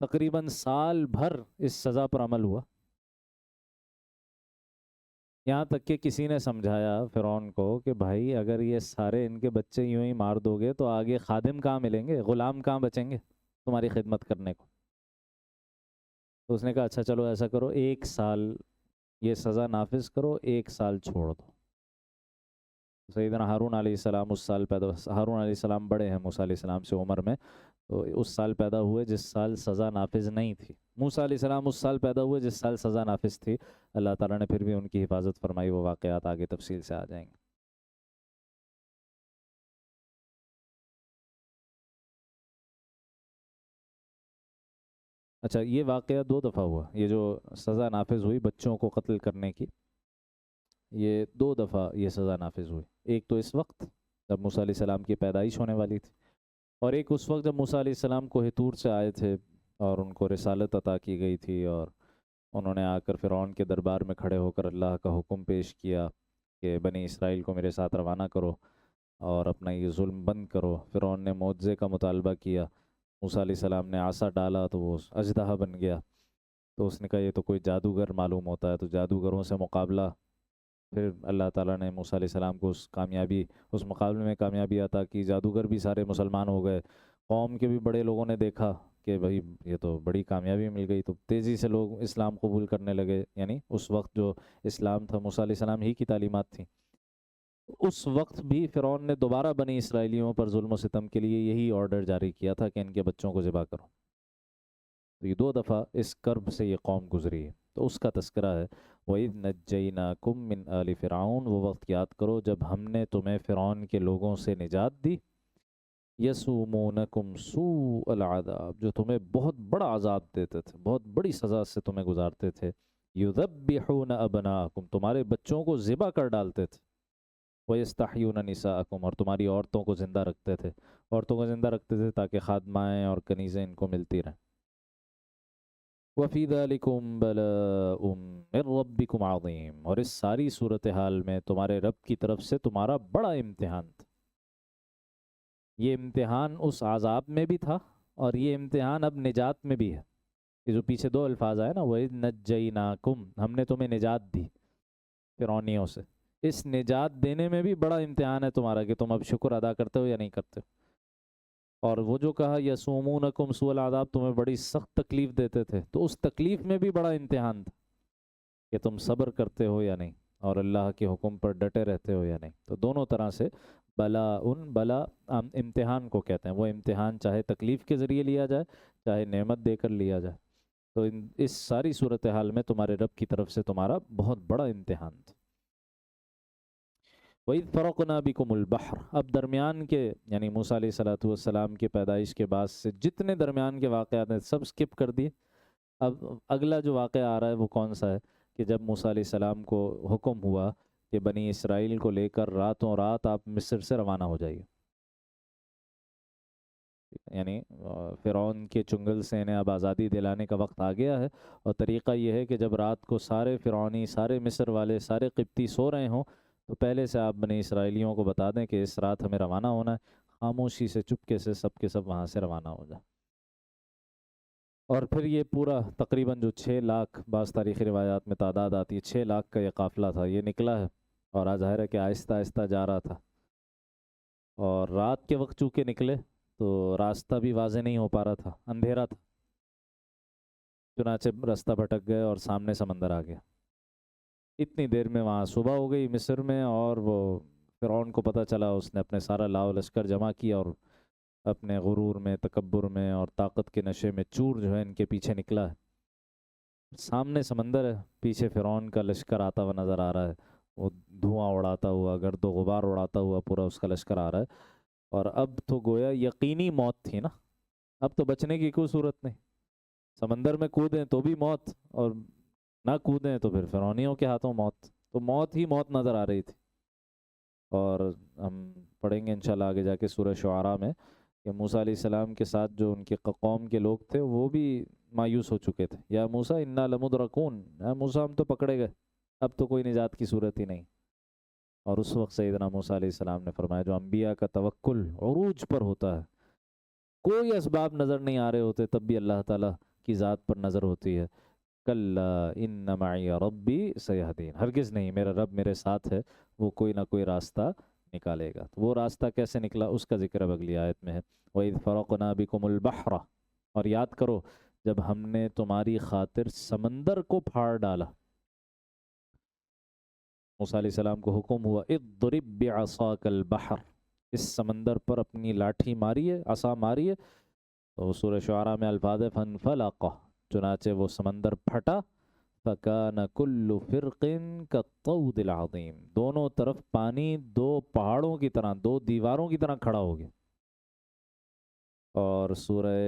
تقریباً سال بھر اس سزا پر عمل ہوا، یہاں تک کہ کسی نے سمجھایا فرعون کو کہ بھائی اگر یہ سارے ان کے بچے یوں ہی مار دو گے تو آگے خادم کہاں ملیں گے، غلام کہاں بچیں گے تمہاری خدمت کرنے کو؟ تو اس نے کہا اچھا چلو ایسا کرو، 1 سال یہ سزا نافذ کرو، 1 سال چھوڑ دو۔ سیدنا ہارون علیہ السلام اس سال پیدا، ہارون علیہ السلام بڑے ہیں موسیٰ علیہ السلام سے عمر میں، تو اس سال پیدا ہوئے جس سال سزا نافذ نہیں تھی۔ موسیٰ علیہ السلام اس سال پیدا ہوئے جس سال سزا نافذ تھی۔ اللہ تعالیٰ نے پھر بھی ان کی حفاظت فرمائی، وہ واقعات آگے تفصیل سے آ جائیں گے۔ اچھا یہ واقعہ 2 دفعہ ہوا، یہ جو سزا نافذ ہوئی بچوں کو قتل کرنے کی، یہ 2 دفعہ یہ سزا نافذ ہوئی۔ ایک تو اس وقت جب موسیٰ علیہ السلام کی پیدائش ہونے والی تھی، اور ایک اس وقت جب موسیٰ علیہ السلام کوہ طور سے آئے تھے اور ان کو رسالت عطا کی گئی تھی، اور انہوں نے آ کر فرعون کے دربار میں کھڑے ہو کر اللہ کا حکم پیش کیا کہ بنی اسرائیل کو میرے ساتھ روانہ کرو اور اپنا یہ ظلم بند کرو۔ فرعون نے معجزے کا مطالبہ کیا، موسیٰ علیہ السلام نے عصا ڈالا تو وہ اژدہا بن گیا، تو اس نے کہا یہ تو کوئی جادوگر معلوم ہوتا ہے، تو جادوگروں سے مقابلہ، پھر اللہ تعالیٰ نے موسیٰ علیہ السلام کو اس مقابلے میں کامیابی عطا کی، جادوگر بھی سارے مسلمان ہو گئے۔ قوم کے بھی بڑے لوگوں نے دیکھا کہ بھائی یہ تو بڑی کامیابی مل گئی، تو تیزی سے لوگ اسلام قبول کرنے لگے، یعنی اس وقت جو اسلام تھا موسیٰ علیہ السلام ہی کی تعلیمات تھیں۔ اس وقت بھی فرعون نے دوبارہ بنی اسرائیلیوں پر ظلم و ستم کے لیے یہی آرڈر جاری کیا تھا کہ ان کے بچوں کو ذبح کرو۔ تو یہ 2 دفعہ اس کرب سے یہ قوم گزری ہے، تو اس کا تذکرہ ہے۔ وَإِذْ نَجَّيْنَاكُمْ مِنْ آلِ فِرْعَوْنَ، وہ وقت یاد کرو جب ہم نے تمہیں فرعون کے لوگوں سے نجات دی۔ يَسُومُونَكُمْ سُوءَ الْعَذَابِ، جو تمہیں بہت بڑا عذاب دیتے تھے، بہت بڑی سزا سے تمہیں گزارتے تھے۔ يُذَبِّحُونَ أَبْنَاءَكُمْ، تمہارے بچوں کو ذبح کر ڈالتے تھے۔ وَيَسْتَحْيُونَ نِسَاءَكُمْ، اور تمہاری عورتوں کو زندہ رکھتے تھے، عورتوں کو زندہ رکھتے تھے تاکہ خادمائیں اور کنیزیں ان کو ملتی رہیں۔ وَفِي ذَلِكُمْ بَلَاءٌ مِّن رَبِّكُمْ عَظِيمٌ، اور اس ساری صورتحال میں تمہارے رب کی طرف سے تمہارا بڑا امتحان تھا۔ یہ امتحان اس عذاب میں بھی تھا، اور یہ امتحان اب نجات میں بھی ہے۔ یہ جو پیچھے 2 الفاظ آئے نا، وَإِذْ نَجَّيْنَاكُمْ، ہم نے تمہیں نجات دی فرعونیوں سے، اس نجات دینے میں بھی بڑا امتحان ہے تمہارا کہ تم اب شکر ادا کرتے ہو یا نہیں کرتے ہو۔ اور وہ جو کہا یسومونکم سوء العذاب، تمہیں بڑی سخت تکلیف دیتے تھے، تو اس تکلیف میں بھی بڑا امتحان تھا کہ تم صبر کرتے ہو یا نہیں، اور اللہ کے حکم پر ڈٹے رہتے ہو یا نہیں۔ تو دونوں طرح سے بلا امتحان کو کہتے ہیں، وہ امتحان چاہے تکلیف کے ذریعے لیا جائے چاہے نعمت دے کر لیا جائے، تو اس ساری صورتحال میں تمہارے رب کی طرف سے تمہارا بہت بڑا امتحان تھا۔ وَإِذْ فَرَقْنَا بِكُمُ الْبَحْرَ، اب درمیان کے یعنی موسیٰ علیہ السلام کی پیدائش کے بعد سے جتنے درمیان کے واقعات ہیں سب سکپ کر دیے۔ اب اگلا جو واقعہ آ رہا ہے وہ کون سا ہے کہ جب موسیٰ علیہ السلام کو حکم ہوا کہ بنی اسرائیل کو لے کر راتوں رات آپ مصر سے روانہ ہو جائیے، یعنی فرعون کے چنگل سے انہیں اب آزادی دلانے کا وقت آ گیا ہے، اور طریقہ یہ ہے کہ جب رات کو سارے فرعونی، سارے مصر والے، سارے قبطی سو رہے ہوں تو پہلے سے آپ بنی اسرائیلیوں کو بتا دیں کہ اس رات ہمیں روانہ ہونا ہے، خاموشی سے چپکے سے سب کے سب وہاں سے روانہ ہو جائے۔ اور پھر یہ پورا تقریباً جو 6 لاکھ، بعض تاریخی روایات میں تعداد آتی ہے 6 لاکھ کا یہ قافلہ تھا، یہ نکلا ہے، اور آج ظاہر ہے کہ آہستہ آہستہ جا رہا تھا، اور رات کے وقت چونکہ نکلے تو راستہ بھی واضح نہیں ہو پا رہا تھا، اندھیرا تھا، چنانچہ راستہ بھٹک گئے اور سامنے سمندر آ گیا۔ اتنی دیر میں وہاں صبح ہو گئی مصر میں، اور وہ فرعون کو پتہ چلا، اس نے اپنے سارا لاؤ لشکر جمع کیا اور اپنے غرور میں، تکبر میں اور طاقت کے نشے میں چور جو ہے ان کے پیچھے نکلا ہے۔ سامنے سمندر ہے، پیچھے فرعون کا لشکر آتا ہوا نظر آ رہا ہے، وہ دھواں اڑاتا ہوا، گرد و غبار اڑاتا ہوا پورا اس کا لشکر آ رہا ہے، اور اب تو گویا یقینی موت تھی نا، اب تو بچنے کی کوئی صورت نہیں، سمندر میں کودیں تو بھی موت، اور نہ کودیں تو پھر فرعونیوں کے ہاتھوں موت، تو موت ہی موت نظر آ رہی تھی۔ اور ہم پڑھیں گے انشاءاللہ آگے جا کے سورہ شعراء میں کہ موسیٰ علیہ السلام کے ساتھ جو ان کی قوم کے لوگ تھے وہ بھی مایوس ہو چکے تھے، یا موسیٰ انا لمدرکون، موسیٰ ہم تو پکڑے گئے، اب تو کوئی نجات کی صورت ہی نہیں۔ اور اس وقت سیدنا موسیٰ علیہ السلام نے فرمایا، جو انبیاء کا توکل عروج پر ہوتا ہے، کوئی اسباب نظر نہیں آ رہے ہوتے تب بھی اللہ تعالیٰ کی ذات پر نظر ہوتی ہے، کلا ان معی ربی سیہدین، ہرگز نہیں، میرا رب میرے ساتھ ہے، وہ کوئی نہ کوئی راستہ نکالے گا۔ تو وہ راستہ کیسے نکلا اس کا ذکر اب اگلی آیت میں ہے۔ وَإِذْ فَرَقْنَا بِكُمُ الْبَحْرَ، اور یاد کرو جب ہم نے تمہاری خاطر سمندر کو پھاڑ ڈالا، موسیٰ علیہ السلام کو حکم ہوا اضرب بعصاک البحر، اس سمندر پر اپنی لاٹھی ماریے، عصا ماریے، تو سورہ شعراء میں الفاظ ہے فانفلق، چنانچہ وہ سمندر پھٹا، فکان کل فرق کالطود العظیم، دونوں طرف پانی دو پہاڑوں کی طرح، دو دیواروں کی طرح کھڑا ہو گیا۔ اور سورہ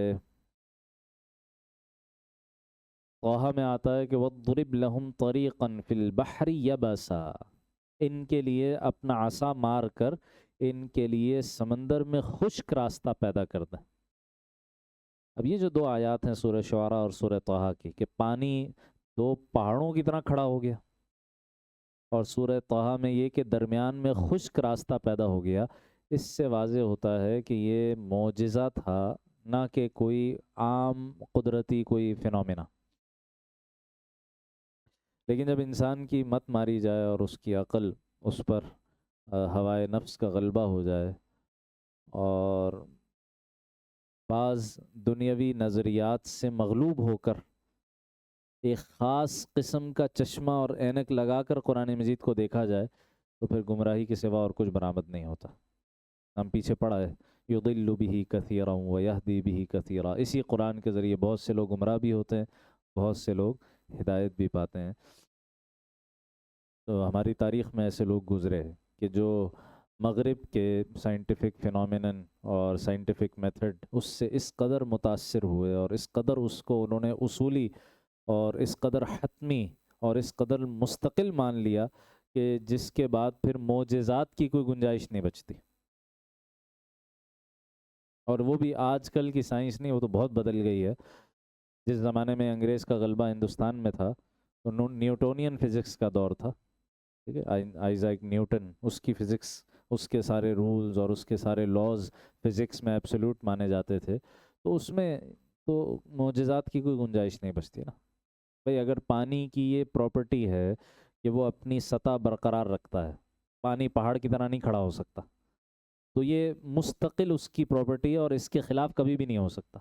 طٰہٰ میں آتا ہے کہ وَاضْرِبْ لَهُمْ طَرِيقًا فِي الْبَحْرِ يَبَسًا، ان کے لیے اپنا عصا مار کر ان کے لیے سمندر میں خشک راستہ پیدا کر دیں۔ اب یہ جو دو آیات ہیں سورہ شعراء اور سورہ طٰہٰ کی، کہ پانی دو پہاڑوں کی طرح کھڑا ہو گیا، اور سورہ طٰہٰ میں یہ کہ درمیان میں خشک راستہ پیدا ہو گیا، اس سے واضح ہوتا ہے کہ یہ معجزہ تھا، نہ کہ کوئی عام قدرتی کوئی فنومینا۔ لیکن جب انسان کی مت ماری جائے اور اس کی عقل اس پر ہوائے نفس کا غلبہ ہو جائے، اور بعض دنیاوی نظریات سے مغلوب ہو کر ایک خاص قسم کا چشمہ اور اینک لگا کر قرآن مجید کو دیکھا جائے، تو پھر گمراہی کے سوا اور کچھ برآمد نہیں ہوتا۔ ہم پیچھے پڑا ہے یضل بہ کثیرا ویہدی بہ کثیرا، اسی قرآن کے ذریعے بہت سے لوگ گمراہ بھی ہوتے ہیں، بہت سے لوگ ہدایت بھی پاتے ہیں۔ تو ہماری تاریخ میں ایسے لوگ گزرے ہیں کہ جو مغرب کے سائنٹیفک فینومینن اور سائنٹیفک میتھڈ اس سے اس قدر متاثر ہوئے، اور اس قدر اس کو انہوں نے اصولی اور اس قدر حتمی اور اس قدر مستقل مان لیا کہ جس کے بعد پھر معجزات کی کوئی گنجائش نہیں بچتی۔ اور وہ بھی آج کل کی سائنس نہیں، وہ تو بہت بدل گئی ہے۔ جس زمانے میں انگریز کا غلبہ ہندوستان میں تھا تو نیوٹونین فزکس کا دور تھا، ٹھیک ہے، آئزیک نیوٹن، اس کی فزکس، اس کے سارے رولز اور اس کے سارے لاز فزکس میں ایبسولوٹ مانے جاتے تھے، تو اس میں تو معجزات کی کوئی گنجائش نہیں بچتی نا۔ بھئی اگر پانی کی یہ پراپرٹی ہے کہ وہ اپنی سطح برقرار رکھتا ہے، پانی پہاڑ کی طرح نہیں کھڑا ہو سکتا، تو یہ مستقل اس کی پراپرٹی ہے اور اس کے خلاف کبھی بھی نہیں ہو سکتا۔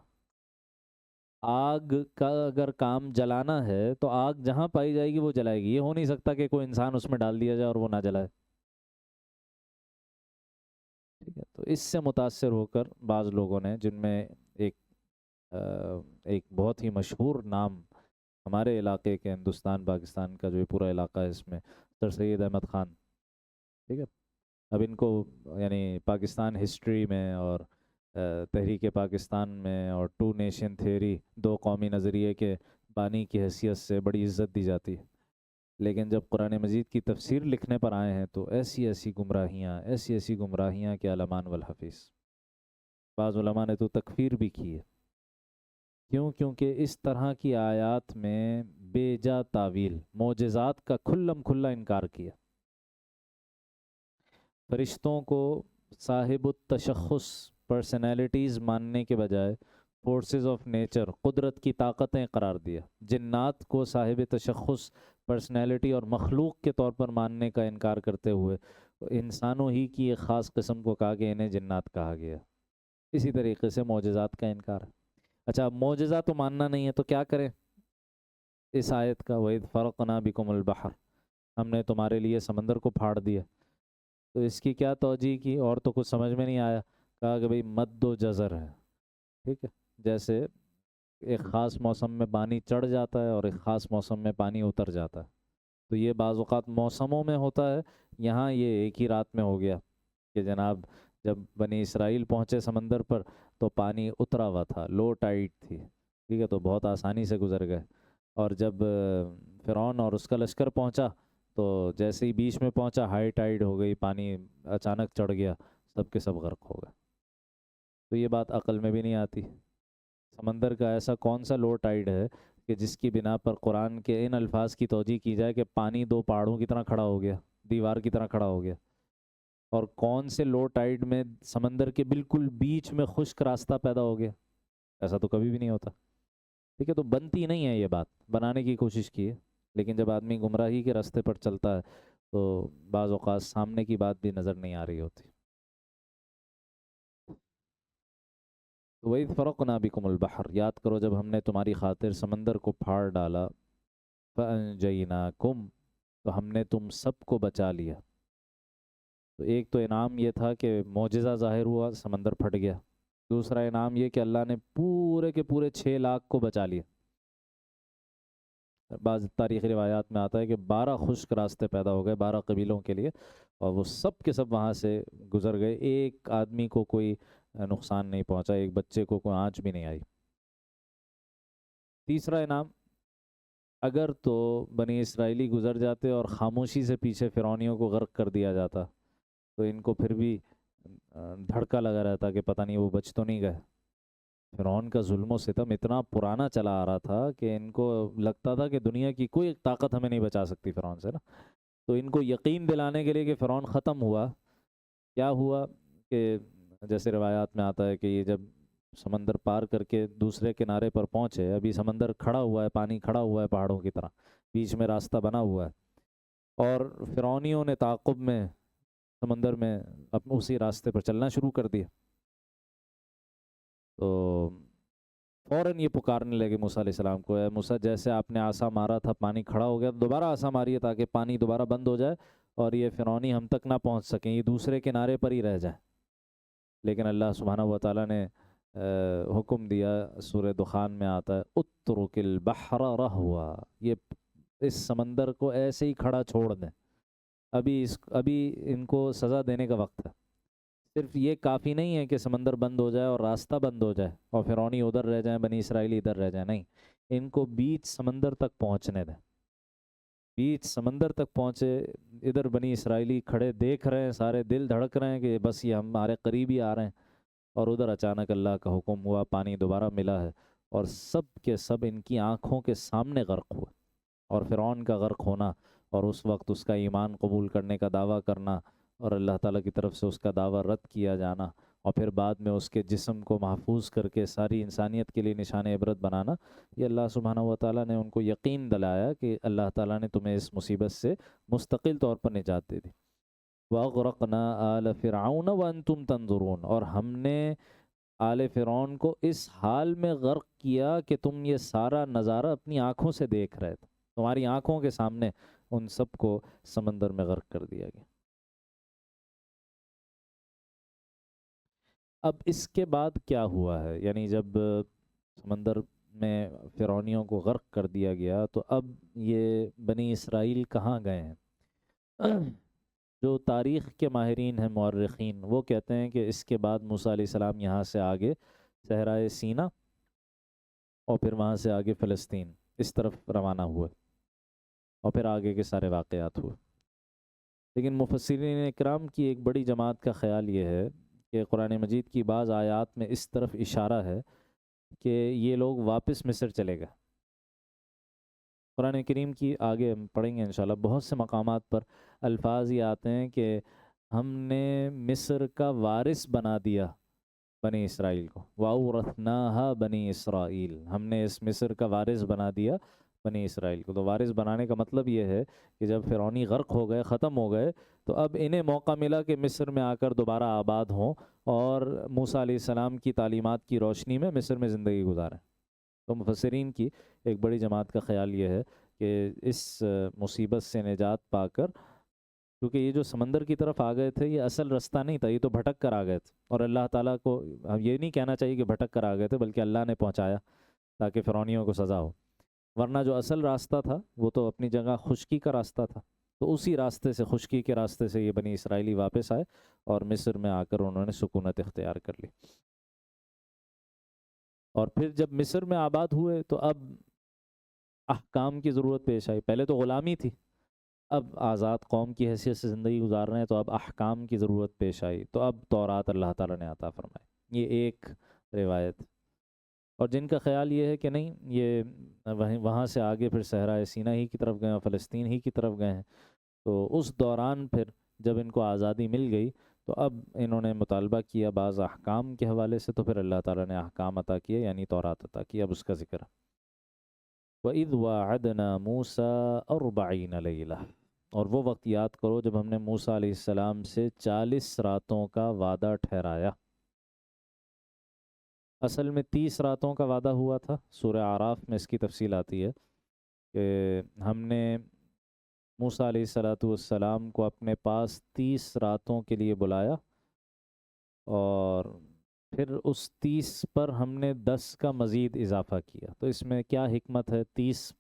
آگ کا اگر کام جلانا ہے تو آگ جہاں پائی جائے گی وہ جلائے گی، یہ ہو نہیں سکتا کہ کوئی انسان اس میں ڈال دیا جائے اور وہ نہ جلائے، ٹھیک ہے۔ تو اس سے متاثر ہو کر بعض لوگوں نے، جن میں ایک ایک بہت ہی مشہور نام ہمارے علاقے کے، ہندوستان پاکستان کا جو یہ پورا علاقہ ہے، اس میں سر سید احمد خان، ٹھیک ہے، اب ان کو یعنی پاکستان ہسٹری میں اور تحریک پاکستان میں اور ٹو نیشن تھیوری، دو قومی نظریے کے بانی کی حیثیت سے بڑی عزت دی جاتی ہے، لیکن جب قرآن مجید کی تفسیر لکھنے پر آئے ہیں تو ایسی ایسی گمراہیاں، ایسی ایسی گمراہیاں کہ علمان والحفیظ، بعض علماء نے تو تکفیر بھی کی ہے۔ کیوں؟ کیونکہ اس طرح کی آیات میں بے جا تعویل، معجزات کا کھلم کھلا انکار کیا، فرشتوں کو صاحب التشخص پرسنالٹیز ماننے کے بجائے فورسز آف نیچر، قدرت کی طاقتیں قرار دیا، جنات کو صاحب تشخص پرسنالٹی اور مخلوق کے طور پر ماننے کا انکار کرتے ہوئے انسانوں ہی کی ایک خاص قسم کو کہا کہ انہیں جنات کہا گیا۔ اسی طریقے سے معجزات کا انکار ہے۔ اچھا، معجزہ تو ماننا نہیں ہے تو کیا کریں؟ اس آیت کا وَإِذْ فَرَقْنَا بِكُمُ الْبَحْرَ، ہم نے تمہارے لیے سمندر کو پھاڑ دیا، تو اس کی کیا توجیہ کی؟ اور تو کچھ سمجھ میں نہیں آیا، کہا کہ بھئی مد و جزر ہے، ٹھیک ہے، جیسے ایک خاص موسم میں پانی چڑھ جاتا ہے اور ایک خاص موسم میں پانی اتر جاتا ہے، تو یہ بعض اوقات موسموں میں ہوتا ہے، یہاں یہ ایک ہی رات میں ہو گیا کہ جناب جب بنی اسرائیل پہنچے سمندر پر تو پانی اترا ہوا تھا، لو ٹائیڈ تھی، ٹھیک ہے، تو بہت آسانی سے گزر گئے، اور جب فرعون اور اس کا لشکر پہنچا تو جیسے ہی بیچ میں پہنچا ہائی ٹائیڈ ہو گئی، پانی اچانک چڑھ گیا، سب کے سب غرق ہو گئے۔ تو یہ بات عقل میں بھی نہیں آتی۔ سمندر کا ایسا کون سا لو ٹائیڈ ہے کہ جس کی بنا پر قرآن کے ان الفاظ کی توجیہ کی جائے کہ پانی دو پہاڑوں کی طرح کھڑا ہو گیا، دیوار کی طرح کھڑا ہو گیا؟ اور کون سے لو ٹائیڈ میں سمندر کے بالکل بیچ میں خشک راستہ پیدا ہو گیا؟ ایسا تو کبھی بھی نہیں ہوتا۔ ٹھیک ہے، تو بنتی نہیں ہے یہ بات، بنانے کی کوشش کی ہے، لیکن جب آدمی گمراہی کے راستے پر چلتا ہے تو بعض اوقات سامنے کی بات بھی نظر نہیں آ رہی ہوتی. تو وَإِذْ فَرَقْنَا بِكُمُ الْبَحْرَ، یاد کرو جب ہم نے تمہاری خاطر سمندر کو پھاڑ ڈالا. فَأَنْجَيْنَاكُمْ، تو ہم نے تم سب کو بچا لیا. تو ایک تو انعام یہ تھا کہ معجزہ ظاہر ہوا، سمندر پھٹ گیا. دوسرا انعام یہ کہ اللہ نے پورے کے پورے 6 لاکھ کو بچا لیا. بعض تاریخی روایات میں آتا ہے کہ 12 خشک راستے پیدا ہو گئے 12 قبیلوں کے لیے، اور وہ سب کے سب وہاں سے گزر گئے. ایک آدمی کو کوئی نقصان نہیں پہنچا، ایک بچے کو کوئی آنچ بھی نہیں آئی. تیسرا انعام، اگر تو بنی اسرائیلی گزر جاتے اور خاموشی سے پیچھے فرعونیوں کو غرق کر دیا جاتا تو ان کو پھر بھی دھڑکا لگا رہتا کہ پتہ نہیں وہ بچ تو نہیں گئے. فرعون کا ظلم و ستم اتنا پرانا چلا آ رہا تھا کہ ان کو لگتا تھا کہ دنیا کی کوئی طاقت ہمیں نہیں بچا سکتی فرعون سے نا. تو ان کو یقین دلانے کے لیے کہ فرعون ختم ہوا، کیا ہوا کہ جیسے روایات میں آتا ہے کہ یہ جب سمندر پار کر کے دوسرے کنارے پر پہنچے، ابھی سمندر کھڑا ہوا ہے، پانی کھڑا ہوا ہے پہاڑوں کی طرح، بیچ میں راستہ بنا ہوا ہے، اور فرعونیوں نے تعاقب میں سمندر میں اسی راستے پر چلنا شروع کر دیا. تو فوراً یہ پکارنے لگے موسیٰ علیہ السلام کو، اے موسیٰ جیسے آپ نے عصا مارا تھا پانی کھڑا ہو گیا، دوبارہ عصا ماریے تاکہ پانی دوبارہ بند ہو جائے اور یہ فرعونی ہم تک نہ پہنچ سکیں، یہ دوسرے کنارے پر ہی رہ جائیں. لیکن اللہ سبحانہ و تعالیٰ نے حکم دیا، سورہ دخان میں آتا ہے اترک البحر رہوا، یہ اس سمندر کو ایسے ہی کھڑا چھوڑ دیں، ابھی ان کو سزا دینے کا وقت ہے. صرف یہ کافی نہیں ہے کہ سمندر بند ہو جائے اور راستہ بند ہو جائے اور فرعونی ادھر رہ جائیں بنی اسرائیلی ادھر رہ جائیں، نہیں، ان کو بیچ سمندر تک پہنچنے دیں. بیچ سمندر تک پہنچے، ادھر بنی اسرائیلی کھڑے دیکھ رہے ہیں، سارے دل دھڑک رہے ہیں کہ بس یہ ہمارے قریب ہی آ رہے ہیں، اور ادھر اچانک اللہ کا حکم ہوا، پانی دوبارہ ملا ہے اور سب کے سب ان کی آنکھوں کے سامنے غرق ہوئے. اور فرعون کا غرق ہونا اور اس وقت اس کا ایمان قبول کرنے کا دعویٰ کرنا اور اللہ تعالیٰ کی طرف سے اس کا دعویٰ رد کیا جانا، اور پھر بعد میں اس کے جسم کو محفوظ کر کے ساری انسانیت کے لیے نشان عبرت بنانا، یہ اللہ سبحانہ و تعالیٰ نے ان کو یقین دلایا کہ اللہ تعالیٰ نے تمہیں اس مصیبت سے مستقل طور پر نجات دے دی. وَأَغْرَقْنَا آلَ فِرْعَوْنَ وَأَنْتُمْ تَنظُرُونَ، اور ہم نے آل فرعون کو اس حال میں غرق کیا کہ تم یہ سارا نظارہ اپنی آنکھوں سے دیکھ رہے تھے، تمہاری آنکھوں کے سامنے ان سب کو سمندر میں غرق کر دیا گیا. اب اس کے بعد کیا ہوا ہے، یعنی جب سمندر میں فرعونیوں کو غرق کر دیا گیا تو اب یہ بنی اسرائیل کہاں گئے ہیں؟ جو تاریخ کے ماہرین ہیں مورخین، وہ کہتے ہیں کہ اس کے بعد موسیٰ علیہ السلام یہاں سے آگے صحرائے سینا اور پھر وہاں سے آگے فلسطین اس طرف روانہ ہوئے اور پھر آگے کے سارے واقعات ہوئے. لیکن مفسرین اکرام کی ایک بڑی جماعت کا خیال یہ ہے کہ قرآن مجید کی بعض آیات میں اس طرف اشارہ ہے کہ یہ لوگ واپس مصر چلے گئے. قرآن کریم کی آگے ہم پڑھیں گے انشاءاللہ، بہت سے مقامات پر الفاظ یہ آتے ہیں کہ ہم نے مصر کا وارث بنا دیا بنی اسرائیل کو، وَأَوْرَثْنَاهَا بنی اسرائیل، ہم نے اس مصر کا وارث بنا دیا بنی اسرائیل کو. تو وارث بنانے کا مطلب یہ ہے کہ جب فرعونی غرق ہو گئے، ختم ہو گئے، تو اب انہیں موقع ملا کہ مصر میں آ کر دوبارہ آباد ہوں اور موسیٰ علیہ السلام کی تعلیمات کی روشنی میں مصر میں زندگی گزاریں. تو مفسرین کی ایک بڑی جماعت کا خیال یہ ہے کہ اس مصیبت سے نجات پا کر، کیونکہ یہ جو سمندر کی طرف آ گئے تھے یہ اصل رستہ نہیں تھا، یہ تو بھٹک کر آ گئے تھے، اور اللہ تعالیٰ کو ہم یہ نہیں کہنا چاہیے کہ بھٹک کر آ گئے تھے، بلکہ اللہ نے پہنچایا تاکہ فرعونیوں کو سزا ہو. ورنہ جو اصل راستہ تھا وہ تو اپنی جگہ خشکی کا راستہ تھا، تو اسی راستے سے، خشکی کے راستے سے یہ بنی اسرائیلی واپس آئے اور مصر میں آ کر انہوں نے سکونت اختیار کر لی. اور پھر جب مصر میں آباد ہوئے تو اب احکام کی ضرورت پیش آئی. پہلے تو غلامی تھی، اب آزاد قوم کی حیثیت سے زندگی گزار رہے ہیں، تو اب احکام کی ضرورت پیش آئی. تو اب تورات اللہ تعالیٰ نے عطا فرمائی. یہ ایک روایت. اور جن کا خیال یہ ہے کہ نہیں، یہ وہاں سے آگے پھر صحرائے سینا ہی کی طرف گئے ہیں، فلسطین ہی کی طرف گئے ہیں، تو اس دوران پھر جب ان کو آزادی مل گئی تو اب انہوں نے مطالبہ کیا بعض احکام کے حوالے سے، تو پھر اللہ تعالیٰ نے احکام عطا کیے، یعنی تورات عطا کی. اب اس کا ذکر ہے. وَإِذْ وَاعَدْنَا مُوسَىٰ 40 لَيْلَةً، اور وہ وقت یاد کرو جب ہم نے موسیٰ علیہ السلام سے 40 راتوں کا وعدہ ٹھہرایا۔ اصل میں 30 راتوں کا وعدہ ہوا تھا، سورہ اعراف میں اس کی تفصیل آتی ہے کہ ہم نے موسیٰ علیہ السلام کو اپنے پاس 30 راتوں کے لیے بلایا، اور پھر اس 30 پر ہم نے 10 کا مزید اضافہ کیا۔ تو اس میں کیا حکمت ہے؟ 30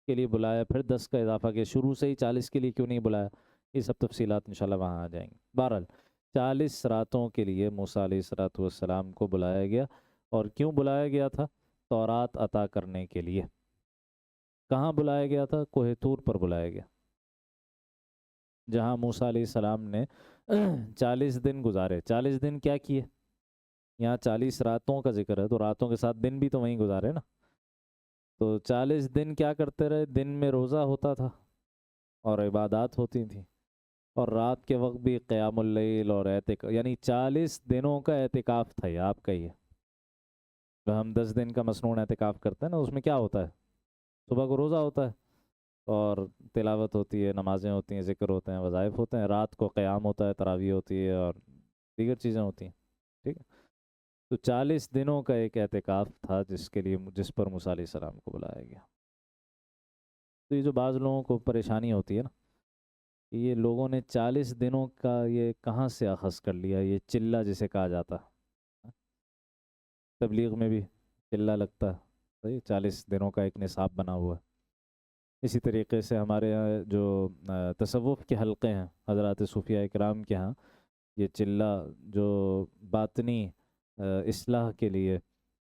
کے لیے بلایا، پھر 10 کا اضافہ کیا، شروع سے ہی 40 کے لیے کیوں نہیں بلایا؟ یہ سب تفصیلات انشاءاللہ وہاں آ جائیں گی۔ بہرحال 40 راتوں کے لیے موسیٰ علیہ السلام کو بلایا گیا، اور کیوں بلایا گیا تھا؟ تورات عطا کرنے کے لیے۔ کہاں بلایا گیا تھا؟ کوہ طور پر بلایا گیا، جہاں موسیٰ علیہ السلام نے 40 دن گزارے۔ 40 دن کیا کیے؟ یہاں 40 راتوں کا ذکر ہے، تو راتوں کے ساتھ دن بھی تو وہیں گزارے نا۔ تو 40 دن کیا کرتے رہے؟ دن میں روزہ ہوتا تھا اور عبادات ہوتی تھیں، اور رات کے وقت بھی قیام اللیل اور اعتکاف، یعنی 40 دنوں کا اعتکاف تھا یہ آپ کا ہی ہے۔ جو ہم 10 دن کا مسنون اعتکاف کرتے ہیں نا، اس میں کیا ہوتا ہے؟ صبح کو روزہ ہوتا ہے، اور تلاوت ہوتی ہے، نمازیں ہوتی ہیں، ذکر ہوتے ہیں، وظائف ہوتے ہیں، رات کو قیام ہوتا ہے، تراویح ہوتی ہے، اور دیگر چیزیں ہوتی ہیں، ٹھیک ہے۔ تو 40 دنوں کا ایک اعتکاف تھا جس پر موسیٰ علیہ السلام کو بلایا گیا۔ تو یہ جو بعض لوگوں کو پریشانی ہوتی ہے نا، کہ یہ لوگوں نے 40 دنوں کا یہ کہاں سے اخذ کر لیا، یہ چلہ جسے کہا جاتا ہے، تبلیغ میں بھی چلہ لگتا ہے، صحیح، 40 دنوں کا ایک نصاب بنا ہوا ہے۔ اسی طریقے سے ہمارے یہاں جو تصوف کے حلقے ہیں حضرات صوفیہ اکرام کے ہاں، یہ چلہ جو باطنی اصلاح کے لیے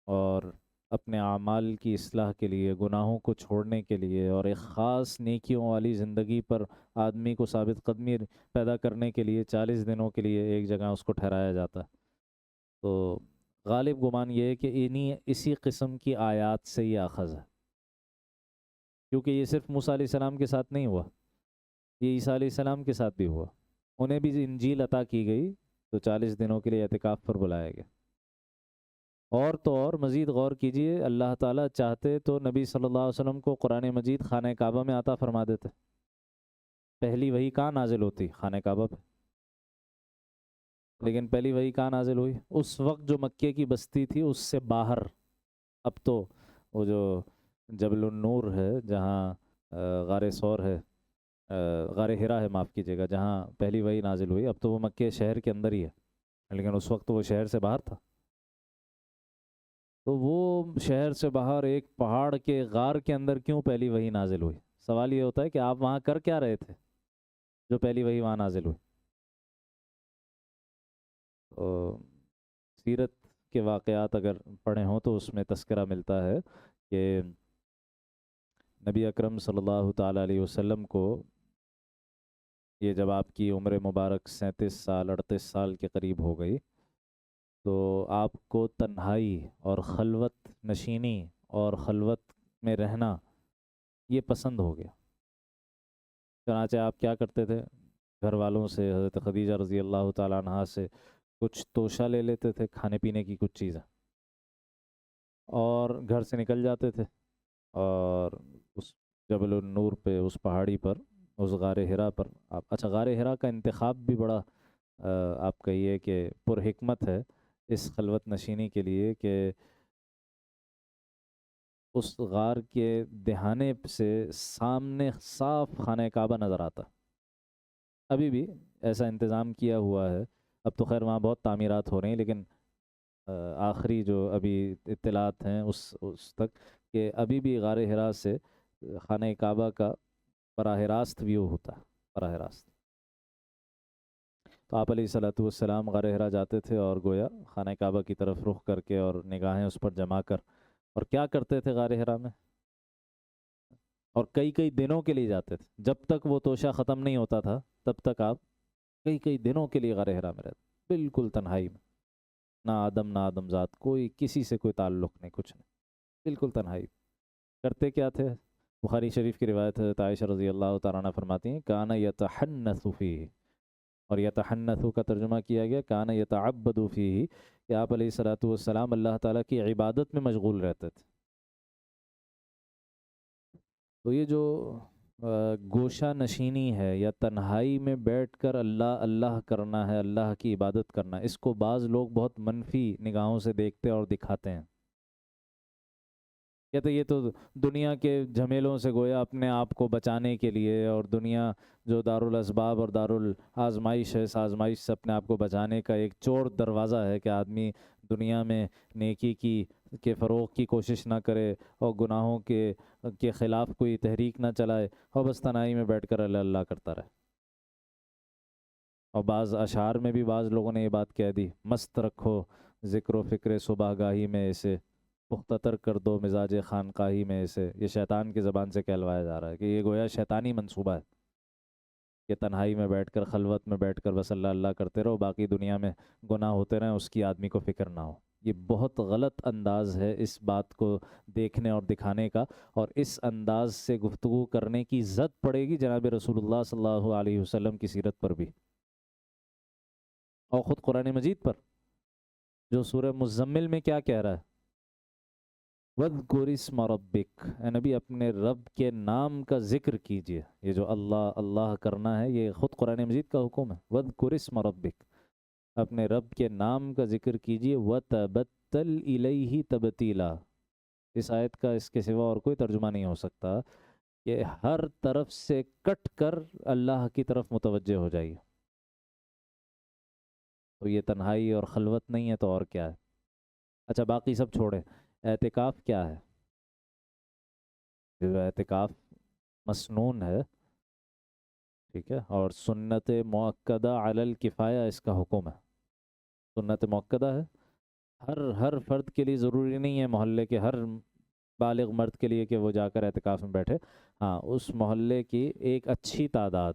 اور اپنے اعمال کی اصلاح کے لیے، گناہوں کو چھوڑنے کے لیے، اور ایک خاص نیکیوں والی زندگی پر آدمی کو ثابت قدمی پیدا کرنے کے لیے 40 دنوں کے لیے ایک جگہ اس کو ٹھہرایا جاتا ہے۔ تو غالب گمان یہ ہے کہ اسی قسم کی آیات سے یہ اخذ ہے، کیونکہ یہ صرف موسیٰ علیہ السلام کے ساتھ نہیں ہوا، یہ عیسیٰ علیہ السلام کے ساتھ بھی ہوا۔ انہیں بھی انجیل عطا کی گئی، تو 40 دنوں کے لیے اعتکاف پر بلایا گیا۔ اور تو اور مزید غور کیجئے، اللہ تعالیٰ چاہتے تو نبی صلی اللہ علیہ وسلم کو قرآن مجید خانہ کعبہ میں عطا فرما دیتے۔ پہلی وحی کہاں نازل ہوتی؟ خانہ کعبہ پہ۔ لیکن پہلی وحی کہاں نازل ہوئی؟ اس وقت جو مکے کی بستی تھی اس سے باہر۔ اب تو وہ جو جبل النور ہے، جہاں غار ثور ہے، غار حرا ہے، معاف کیجیے گا، جہاں پہلی وحی نازل ہوئی، اب تو وہ مکے شہر کے اندر ہی ہے، لیکن اس وقت وہ شہر سے باہر تھا۔ تو وہ شہر سے باہر ایک پہاڑ کے غار کے اندر کیوں پہلی وحی نازل ہوئی؟ سوال یہ ہوتا ہے کہ آپ وہاں کر کیا رہے تھے جو پہلی وحی وہاں نازل ہوئی؟ سیرت کے واقعات اگر پڑھے ہوں تو اس میں تذکرہ ملتا ہے کہ نبی اکرم صلی اللہ تعالیٰ علیہ وسلم کو یہ جب آپ کی عمر مبارک 37 سال 38 سال کے قریب ہو گئی، تو آپ کو تنہائی اور خلوت نشینی اور خلوت میں رہنا یہ پسند ہو گیا۔ چنانچہ آپ کیا کرتے تھے؟ گھر والوں سے، حضرت خدیجہ رضی اللہ تعالیٰ عنہا سے کچھ توشہ لے لیتے تھے، کھانے پینے کی کچھ چیزیں، اور گھر سے نکل جاتے تھے، اور اس جبل النور پہ، اس پہاڑی پر، اس غار حرا پر اچھا، غار حرا کا انتخاب بھی بڑا آپ کہیے کہ پر حکمت ہے اس خلوت نشینی کے لیے، کہ اس غار کے دہانے سے سامنے صاف خانہ کعبہ نظر آتا۔ ابھی بھی ایسا انتظام کیا ہوا ہے، اب تو خیر وہاں بہت تعمیرات ہو رہی ہیں، لیکن آخری جو ابھی اطلاعات ہیں اس تک کہ ابھی بھی غار حرا سے خانہ کعبہ کا براہ راست ویو ہوتا ہے، براہ راست۔ تو آپ علیہ الصلوۃ والسلام غار حرا جاتے تھے، اور گویا خانہ کعبہ کی طرف رخ کر کے اور نگاہیں اس پر جما کر، اور کیا کرتے تھے غار حرا میں؟ اور کئی کئی دنوں کے لیے جاتے تھے، جب تک وہ توشہ ختم نہیں ہوتا تھا تب تک آپ کئی کئی دنوں کے لیے غار حرا میں رہتے، بالکل تنہائی میں، نہ آدم نہ آدم ذات، کوئی کسی سے کوئی تعلق نہیں، کچھ نہیں، بالکل تنہائی۔ کرتے کیا تھے؟ بخاری شریف کی روایت ہے، عائشہ رضی اللہ تعالیٰ عنہ فرماتی ہیں، کان یتحنث فیہ، اور یتحنث کا ترجمہ کیا گیا کان یتعبد فیہ، کہ آپ علیہ الصلوۃ والسلام اللہ تعالیٰ کی عبادت میں مشغول رہتے تھے۔ تو یہ جو گوشہ نشینی ہے یا تنہائی میں بیٹھ کر اللہ اللہ کرنا ہے، اللہ کی عبادت کرنا، اس کو بعض لوگ بہت منفی نگاہوں سے دیکھتے اور دکھاتے ہیں۔ کہتے یہ تو دنیا کے جھمیلوں سے گویا اپنے آپ کو بچانے کے لیے، اور دنیا جو دارالاسباب اور دارالآزمائش ہے، اس آزمائش سے اپنے آپ کو بچانے کا ایک چور دروازہ ہے کہ آدمی دنیا میں نیکی کے فروغ کی کوشش نہ کرے اور گناہوں کے خلاف کوئی تحریک نہ چلائے، اور بس تنہائی میں بیٹھ کر اللہ اللہ کرتا رہے۔ اور بعض اشعار میں بھی بعض لوگوں نے یہ بات کہہ دی، مست رکھو ذکر و فکر صبح گاہی میں اسے، پختہ تر کر دو مزاج خانقاہی میں اسے۔ یہ شیطان کی زبان سے کہلوایا جا رہا ہے کہ یہ گویا شیطانی منصوبہ ہے کہ تنہائی میں بیٹھ کر، خلوت میں بیٹھ کر بس اللہ اللہ کرتے رہو، باقی دنیا میں گناہ ہوتے رہیں، اس کی آدمی کو فکر نہ ہو۔ یہ بہت غلط انداز ہے اس بات کو دیکھنے اور دکھانے کا، اور اس انداز سے گفتگو کرنے کی زد پڑے گی جناب رسول اللہ صلی اللہ علیہ وسلم کی سیرت پر بھی، اور خود قرآن مجید پر، جو سورہ مزمل میں کیا کہہ رہا ہے؟ وَاذْكُرِ اسْمَ رَبِّكَ، اے نبی اپنے رب کے نام کا ذکر کیجئے۔ یہ جو اللہ اللہ کرنا ہے یہ خود قرآن مجید کا حکم ہے۔ وَاذْكُرِ اسْمَ رَبِّكَ، اپنے رب کے نام کا ذکر کیجئے۔ وَتَبَتَّلْ إِلَيْهِ تَبْتِيلًا، اس آیت کا اس کے سوا اور کوئی ترجمہ نہیں ہو سکتا کہ ہر طرف سے کٹ کر اللہ کی طرف متوجہ ہو جائیے۔ تو یہ تنہائی اور خلوت نہیں ہے تو اور کیا ہے؟ اچھا باقی سب چھوڑیں، اعتکاف کیا ہے؟ جو اعتکاف مسنون ہے، ٹھیک ہے، اور سنت مؤکدہ علی الکفایہ اس کا حکم ہے۔ سنت مؤکدہ ہے، ہر فرد کے لیے ضروری نہیں ہے محلے کے ہر بالغ مرد کے لیے کہ وہ جا کر اعتکاف میں بیٹھے۔ ہاں، اس محلے کی ایک اچھی تعداد،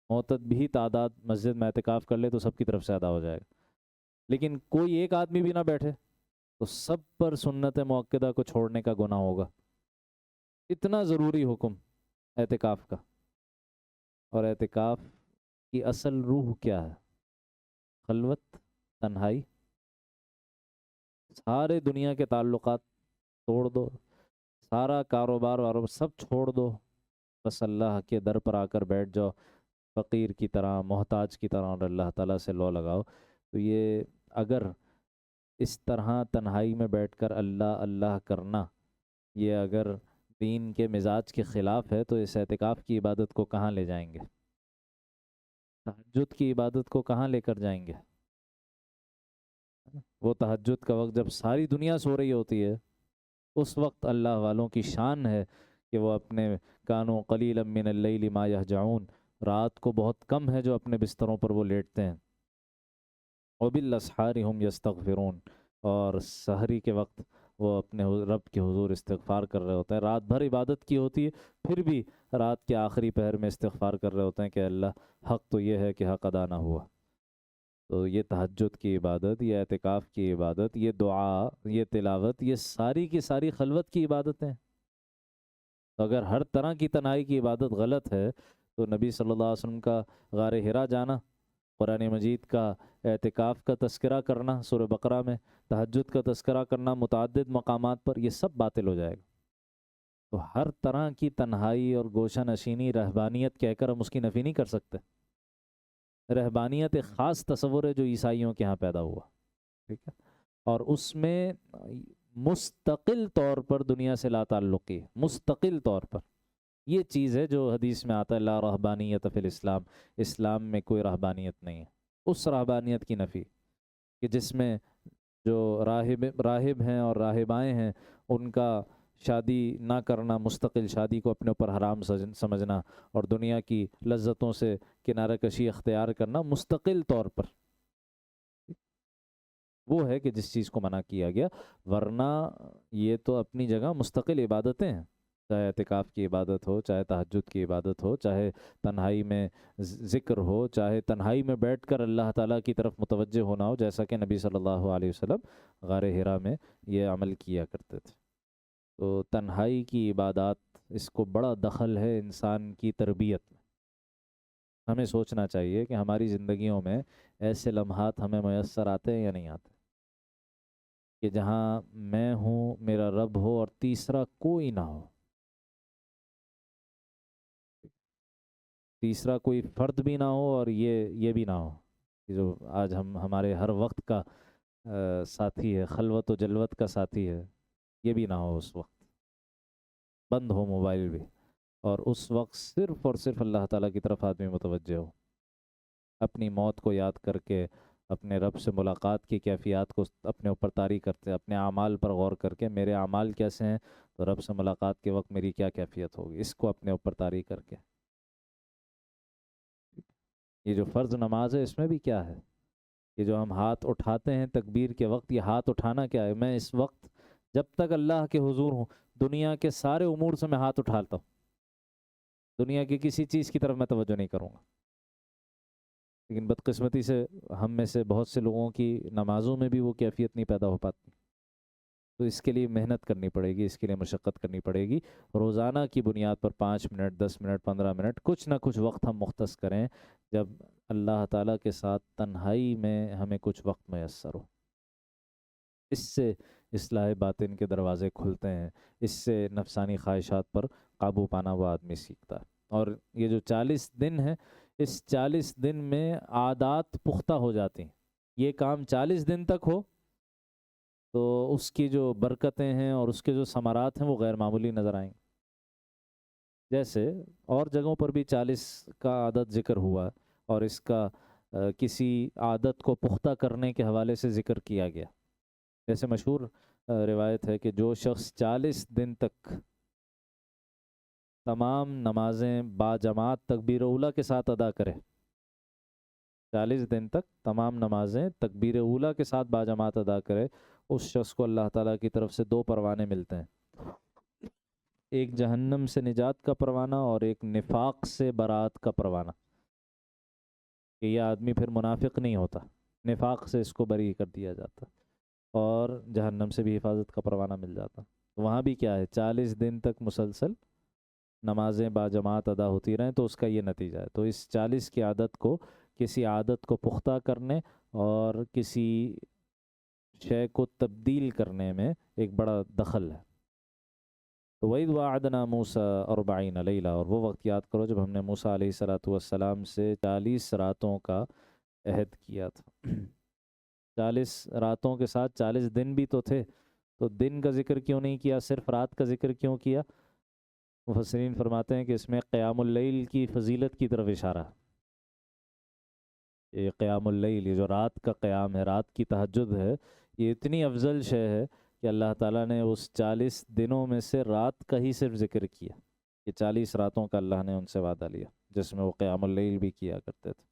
معتدی تعداد مسجد میں اعتکاف کر لے تو سب کی طرف سے ادا ہو جائے گا۔ لیکن کوئی ایک آدمی بھی نہ بیٹھے تو سب پر سنت مؤکدہ کو چھوڑنے کا گناہ ہوگا۔ اتنا ضروری حکم اعتکاف کا۔ اور اعتکاف کی اصل روح کیا ہے؟ خلوت، تنہائی، سارے دنیا کے تعلقات توڑ دو، سارا کاروبار وارو سب چھوڑ دو، بس اللہ کے در پر آ کر بیٹھ جاؤ، فقیر کی طرح، محتاج کی طرح، اور اللہ تعالیٰ سے لو لگاؤ۔ تو یہ اگر اس طرح تنہائی میں بیٹھ کر اللہ اللہ کرنا، یہ اگر دین کے مزاج کے خلاف ہے تو اس اعتکاف کی عبادت کو کہاں لے جائیں گے؟ تہجد کی عبادت کو کہاں لے کر جائیں گے؟ وہ تہجد کا وقت جب ساری دنیا سو رہی ہوتی ہے، اس وقت اللہ والوں کی شان ہے کہ وہ اپنے کانوا قلیلا من اللیل ما یہجعون، رات کو بہت کم ہے جو اپنے بستروں پر وہ لیٹتے ہیں۔ وبالاسحار هم یستغفرون، اور سحری کے وقت وہ اپنے رب کے حضور استغفار کر رہے ہوتے ہیں۔ رات بھر عبادت کی ہوتی ہے، پھر بھی رات کے آخری پہر میں استغفار کر رہے ہوتے ہیں کہ اللہ حق تو یہ ہے کہ حق ادا نہ ہوا۔ تو یہ تہجد کی عبادت، یہ اعتکاف کی عبادت، یہ دعا، یہ تلاوت، یہ ساری کی ساری خلوت کی عبادتیں۔ تو اگر ہر طرح کی تنہائی کی عبادت غلط ہے تو نبی صلی اللہ علیہ وسلم کا غار حرا جانا، قرآن مجید کا اعتکاف کا تذکرہ کرنا سورہ بقرہ میں، تہجد کا تذکرہ کرنا متعدد مقامات پر، یہ سب باطل ہو جائے گا۔ تو ہر طرح کی تنہائی اور گوشہ نشینی رہبانیت کہہ کر ہم اس کی نفی نہیں کر سکتے۔ رہبانیت ایک خاص تصور ہے جو عیسائیوں کے ہاں پیدا ہوا، ٹھیک ہے، اور اس میں مستقل طور پر دنیا سے لا تعلقی ہے، مستقل طور پر۔ یہ چیز ہے جو حدیث میں آتا ہے لا رہبانیت فی الاسلام، اسلام میں کوئی رہبانیت نہیں ہے۔ اس رہبانیت کی نفی کہ جس میں جو راہب ہیں اور راہبائیں ہیں ان کا شادی نہ کرنا، مستقل شادی کو اپنے اوپر حرام سمجھنا، اور دنیا کی لذتوں سے کنارہ کشی اختیار کرنا مستقل طور پر، وہ ہے کہ جس چیز کو منع کیا گیا۔ ورنہ یہ تو اپنی جگہ مستقل عبادتیں ہیں، چاہے اعتکاف کی عبادت ہو، چاہے تہجد کی عبادت ہو، چاہے تنہائی میں ذکر ہو، چاہے تنہائی میں بیٹھ کر اللہ تعالیٰ کی طرف متوجہ ہونا ہو، جیسا کہ نبی صلی اللہ علیہ وسلم غار حرا میں یہ عمل کیا کرتے تھے۔ تو تنہائی کی عبادات، اس کو بڑا دخل ہے انسان کی تربیت میں۔ ہمیں سوچنا چاہیے کہ ہماری زندگیوں میں ایسے لمحات ہمیں میسر آتے ہیں یا نہیں آتے کہ جہاں میں ہوں، میرا رب ہو، اور تیسرا کوئی نہ ہو۔ تیسرا کوئی فرد بھی نہ ہو اور یہ بھی نہ ہو کہ جو آج ہمارے ہر وقت کا ساتھی ہے، خلوت و جلوت کا ساتھی ہے، یہ بھی نہ ہو، اس وقت بند ہو موبائل بھی، اور اس وقت صرف اور صرف اللہ تعالیٰ کی طرف آدمی متوجہ ہو، اپنی موت کو یاد کر کے، اپنے رب سے ملاقات کی کیفیات کو اپنے اوپر طاری کرتے، اپنے اعمال پر غور کر کے میرے اعمال کیسے ہیں تو رب سے ملاقات کے وقت میری کیا کیفیت ہوگی، اس کو اپنے اوپر طاری کر کے۔ یہ جو فرض نماز ہے اس میں بھی کیا ہے، یہ جو ہم ہاتھ اٹھاتے ہیں تکبیر کے وقت، یہ ہاتھ اٹھانا کیا ہے؟ میں اس وقت جب تک اللہ کے حضور ہوں دنیا کے سارے امور سے میں ہاتھ اٹھاتا ہوں، دنیا کی کسی چیز کی طرف میں توجہ نہیں کروں گا، لیکن بدقسمتی سے ہم میں سے بہت سے لوگوں کی نمازوں میں بھی وہ کیفیت نہیں پیدا ہو پاتی، تو اس کے لیے محنت کرنی پڑے گی، اس کے لیے مشقت کرنی پڑے گی، روزانہ کی بنیاد پر 5 منٹ 10 منٹ 15 منٹ کچھ نہ کچھ وقت ہم مختص کریں، جب اللہ تعالیٰ کے ساتھ تنہائی میں ہمیں کچھ وقت میسر ہو۔ اس سے اصلاح باطن کے دروازے کھلتے ہیں، اس سے نفسانی خواہشات پر قابو پانا وہ آدمی سیکھتا ہے۔ اور یہ جو 40 دن ہے، اس 40 دن میں عادات پختہ ہو جاتی ہیں، یہ کام 40 دن تک ہو تو اس کی جو برکتیں ہیں اور اس کے جو ثمرات ہیں وہ غیر معمولی نظر آئیں گے۔ جیسے اور جگہوں پر بھی 40 کا عادت ذکر ہوا اور اس کا کسی عادت کو پختہ کرنے کے حوالے سے ذکر کیا گیا، جیسے مشہور روایت ہے کہ جو شخص 40 دن تک تمام نمازیں باجماعت تکبیر اولیٰ کے ساتھ ادا کرے، 40 دن تک تمام نمازیں تکبیر اولیٰ کے ساتھ باجماعت ادا کرے، اس شخص کو اللہ تعالیٰ کی طرف سے 2 پروانے ملتے ہیں، ایک جہنم سے نجات کا پروانہ اور ایک نفاق سے برات کا پروانہ، کہ یہ آدمی پھر منافق نہیں ہوتا، نفاق سے اس کو بری کر دیا جاتا اور جہنم سے بھی حفاظت کا پروانہ مل جاتا۔ وہاں بھی کیا ہے، 40 دن تک مسلسل نمازیں باجماعت ادا ہوتی رہیں تو اس کا یہ نتیجہ ہے۔ تو اس 40 کی عادت کو کسی عادت کو پختہ کرنے اور کسی شے کو تبدیل کرنے میں ایک بڑا دخل ہے۔ تو وَإِذْ وَعَدْنَا مُوسَىٰ 40 لَيْلَةً، اور وہ وقت یاد کرو جب ہم نے موسیٰ علیہ السلام سے 40 راتوں کا عہد کیا تھا۔ 40 راتوں کے ساتھ 40 دن بھی تو تھے، تو دن کا ذکر کیوں نہیں کیا، صرف رات کا ذکر کیوں کیا؟ مفسرین فرماتے ہیں کہ اس میں قیام اللیل کی فضیلت کی طرف اشارہ ہے۔ یہ قیام اللیل، یہ جو رات کا قیام ہے، رات کی تہجد ہے، یہ اتنی افضل شے ہے کہ اللہ تعالیٰ نے اس 40 دنوں میں سے رات کا ہی صرف ذکر کیا، کہ 40 راتوں کا اللہ نے ان سے وعدہ لیا جس میں وہ قیام اللیل بھی کیا کرتے تھے۔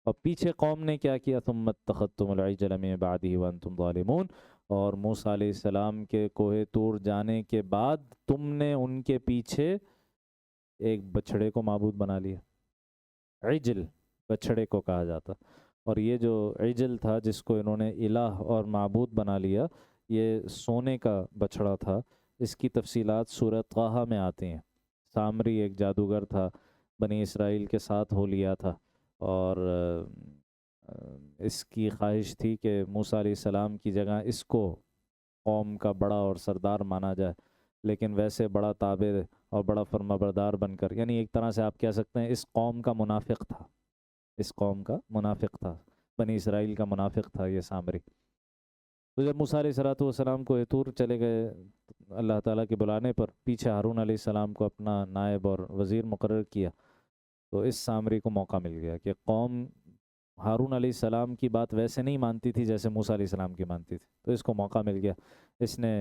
اور پیچھے قوم نے کیا کیا، ثم اتخذتم العجل من بعدہ وانتم ظالمون، اور موسیٰ علیہ السلام کے کوہ طور جانے کے بعد تم نے ان کے پیچھے ایک بچھڑے کو معبود بنا لیا۔ عجل بچھڑے کو کہا جاتا، اور یہ جو عجل تھا جس کو انہوں نے الہ اور معبود بنا لیا، یہ سونے کا بچھڑا تھا۔ اس کی تفصیلات سورہ طٰہٰ میں آتی ہیں۔ سامری ایک جادوگر تھا، بنی اسرائیل کے ساتھ ہو لیا تھا، اور اس کی خواہش تھی کہ موسیٰ علیہ السلام کی جگہ اس کو قوم کا بڑا اور سردار مانا جائے، لیکن ویسے بڑا تابع اور بڑا فرما بردار بن کر، یعنی ایک طرح سے آپ کہہ سکتے ہیں اس قوم کا منافق تھا، اس قوم کا منافق تھا، بنی اسرائیل کا منافق تھا یہ سامری۔ تو جب موسیٰ علیہ السلام کو طور چلے گئے اللہ تعالیٰ کے بلانے پر، پیچھے ہارون علیہ السلام کو اپنا نائب اور وزیر مقرر کیا، تو اس سامری کو موقع مل گیا کہ قوم ہارون علیہ السلام کی بات ویسے نہیں مانتی تھی جیسے موسیٰ علیہ السلام کی مانتی تھی، تو اس کو موقع مل گیا۔ اس نے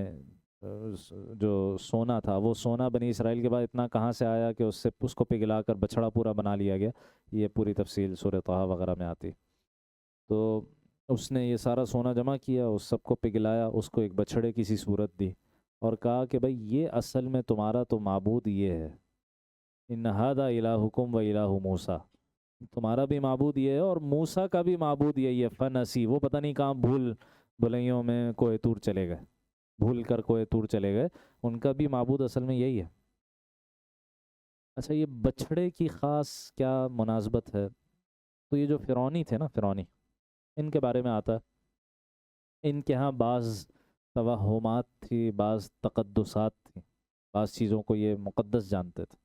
جو سونا تھا، وہ سونا بنی اسرائیل کے بعد اتنا کہاں سے آیا کہ اس کو پگھلا کر بچھڑا پورا بنا لیا گیا، یہ پوری تفصیل سورہ طٰہٰ وغیرہ میں آتی۔ تو اس نے یہ سارا سونا جمع کیا، اس سب کو پگھلایا، اس کو ایک بچھڑے کی سی صورت دی اور کہا کہ بھائی یہ اصل میں تمہارا تو معبود یہ ہے، ان ھذا الٰہکم و الٰہ موسیٰ، تمہارا بھی معبود یہ ہے اور موسیٰ کا بھی معبود یہی ہے، فنسی، وہ پتہ نہیں کہاں بھول بھلائیوں میں کوہ طور چلے گئے، بھول کر کوہ طور چلے گئے، ان کا بھی معبود اصل میں یہی ہے۔ اچھا، یہ بچھڑے کی خاص کیا مناسبت ہے؟ تو یہ جو فرعونی تھے نا، فرعونی، ان کے بارے میں آتا ہے، ان کے ہاں بعض توہمات تھی، بعض تقدسات تھیں، بعض چیزوں کو یہ مقدس جانتے تھے۔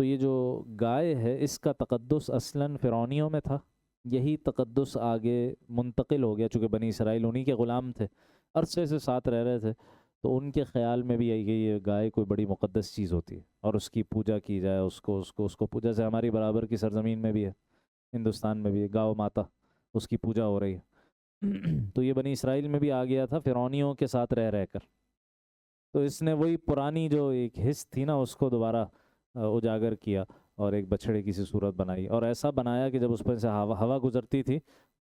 تو یہ جو گائے ہے اس کا تقدس اصلاً فرعونیوں میں تھا، یہی تقدس آگے منتقل ہو گیا، چونکہ بنی اسرائیل انہی کے غلام تھے، عرصے سے ساتھ رہ رہے تھے، تو ان کے خیال میں بھی یہی کہ یہ گائے کوئی بڑی مقدس چیز ہوتی ہے اور اس کی پوجا کی جائے، اس کو پوجا سے ہماری برابر کی سرزمین میں بھی ہے، ہندوستان میں بھی ہے، گاؤ ماتا اس کی پوجا ہو رہی ہے تو یہ بنی اسرائیل میں بھی آ گیا تھا فرعونیوں کے ساتھ رہ کر، تو اس نے وہی پرانی جو ایک حس تھی نا اس کو دوبارہ اجاگر کیا اور ایک بچھڑے کی سی صورت بنائی، اور ایسا بنایا کہ جب اس پر سے ہوا گزرتی تھی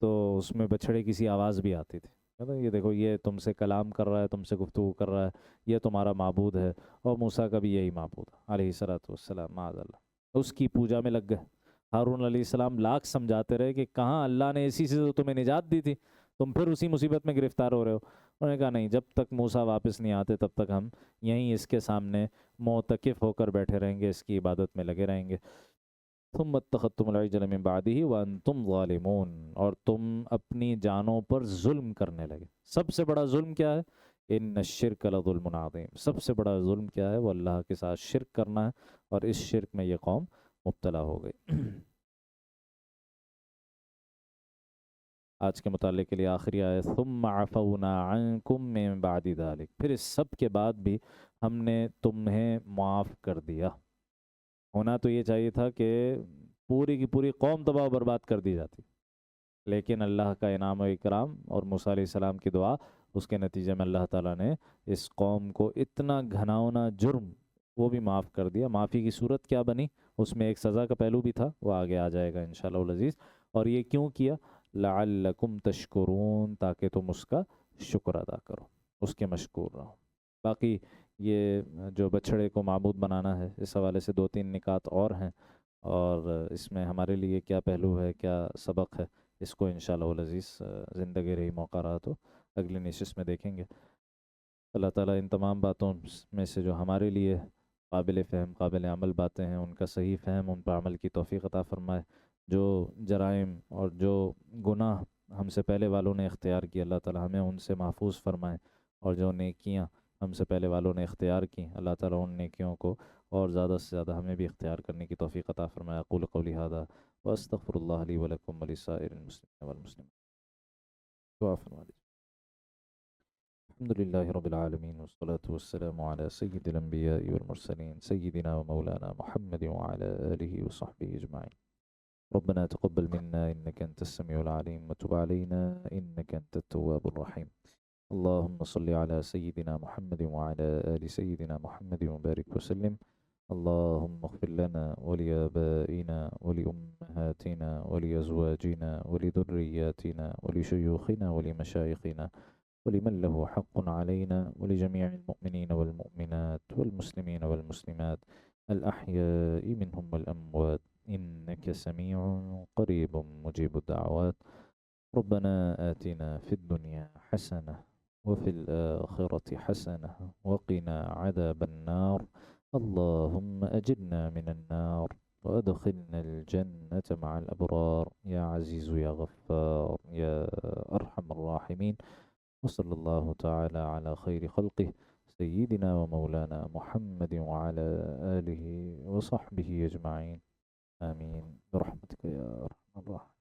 تو اس میں بچھڑے کی سی آواز بھی آتی تھی، کہتا یہ دیکھو یہ تم سے کلام کر رہا ہے، تم سے گفتگو کر رہا ہے، یہ تمہارا معبود ہے، اور موسیٰ کا بھی یہی معبود ہے علیہ الصلوۃ والسلام، معاذ اللہ، اس کی پوجا میں لگ گئے۔ ہارون علیہ السلام لاکھ سمجھاتے رہے کہ کہاں اللہ نے اسی سے تو تمہیں نجات دی تھی، تم پھر اسی مصیبت میں گرفتار ہو رہے ہو۔ انہوں نے کہا نہیں، جب تک موسیٰ واپس نہیں آتے تب تک ہم یہیں اس کے سامنے معتکف ہو کر بیٹھے رہیں گے، اس کی عبادت میں لگے رہیں گے۔ ثم اتخذتم العجل من بعده وانتم ظالمون، اور تم اپنی جانوں پر ظلم کرنے لگے۔ سب سے بڑا ظلم کیا ہے؟ ان الشرک لظلم عظیم، سب سے بڑا ظلم کیا ہے؟ وہ اللہ کے ساتھ شرک کرنا ہے، اور اس شرک میں یہ قوم مبتلا ہو گئی۔ آج کے مطالعے کے لیے آخری آیت، ثم عفونا عنکم من بعد ذلک، پھر اس سب کے بعد بھی ہم نے تمہیں معاف کر دیا۔ ہونا تو یہ چاہیے تھا کہ پوری کی پوری قوم تباہ و برباد کر دی جاتی، لیکن اللہ کا انعام و اکرام اور موسیٰ علیہ السلام کی دعا، اس کے نتیجے میں اللہ تعالیٰ نے اس قوم کو اتنا گھناؤنا جرم وہ بھی معاف کر دیا۔ معافی کی صورت کیا بنی؟ اس میں ایک سزا کا پہلو بھی تھا، وہ آگے آ جائے گا انشاءاللہ العزیز۔ اور یہ کیوں کیا؟ لعلکم تشکرون، تاکہ تم اس کا شکر ادا کرو، اس کے مشکور رہو۔ باقی یہ جو بچھڑے کو معبود بنانا ہے، اس حوالے سے 2-3 نکات اور ہیں، اور اس میں ہمارے لیے کیا پہلو ہے، کیا سبق ہے، اس کو انشاءاللہ العزیز زندگی رہی موقع رہا تو اگلی نشست میں دیکھیں گے۔ اللہ تعالیٰ ان تمام باتوں میں سے جو ہمارے لیے قابل فہم قابل عمل باتیں ہیں، ان کا صحیح فہم، ان پر عمل کی توفیق عطا فرمائے۔ جو جرائم اور جو گناہ ہم سے پہلے والوں نے اختیار کیا، اللہ تعالیٰ ہمیں ان سے محفوظ فرمائے، اور جو نیکیاں ہم سے پہلے والوں نے اختیار کی، اللہ تعالیٰ ان نیکیوں کو اور زیادہ سے زیادہ ہمیں بھی اختیار کرنے کی توفیق عطا فرمائے۔ اقول قولی ھذا واستغفر اللہ لی ولکم ولسائر المسلمین والمسلمات۔ دعا فرما دیجیے۔ الحمد للہ رب العالمین والصلاة والسلام علی سید الانبیاء والمرسلین سیدنا و مولانا محمد وعلی آلہ وصحبہ اجمعین۔ ربنا تقبل منا إنك أنت السميع العليم وتب علينا إنك أنت التواب الرحيم۔ اللهم صل على سيدنا محمد وعلى آل سيدنا محمد وبارك وسلم۔ اللهم اغفر لنا ولآبائنا ولأمهاتنا ولأزواجنا ولذرياتنا ولشيوخنا ولمشايخنا ولمن له حق علينا ولجميع المؤمنين والمؤمنات والمسلمين والمسلمات الأحياء منهم والأموات إنك سميع قريب مجيب الدعوات۔ ربنا آتنا في الدنيا حسنة وفي الآخرة حسنة وقنا عذاب النار۔ اللهم أجرنا من النار وأدخلنا الجنة مع الأبرار يا عزيز يا غفار يا أرحم الراحمين۔ وصلى الله تعالى على خير خلقه سيدنا ومولانا محمد وعلى آله وصحبه أجمعين، آمين برحمتك يا أرحم الراحمين۔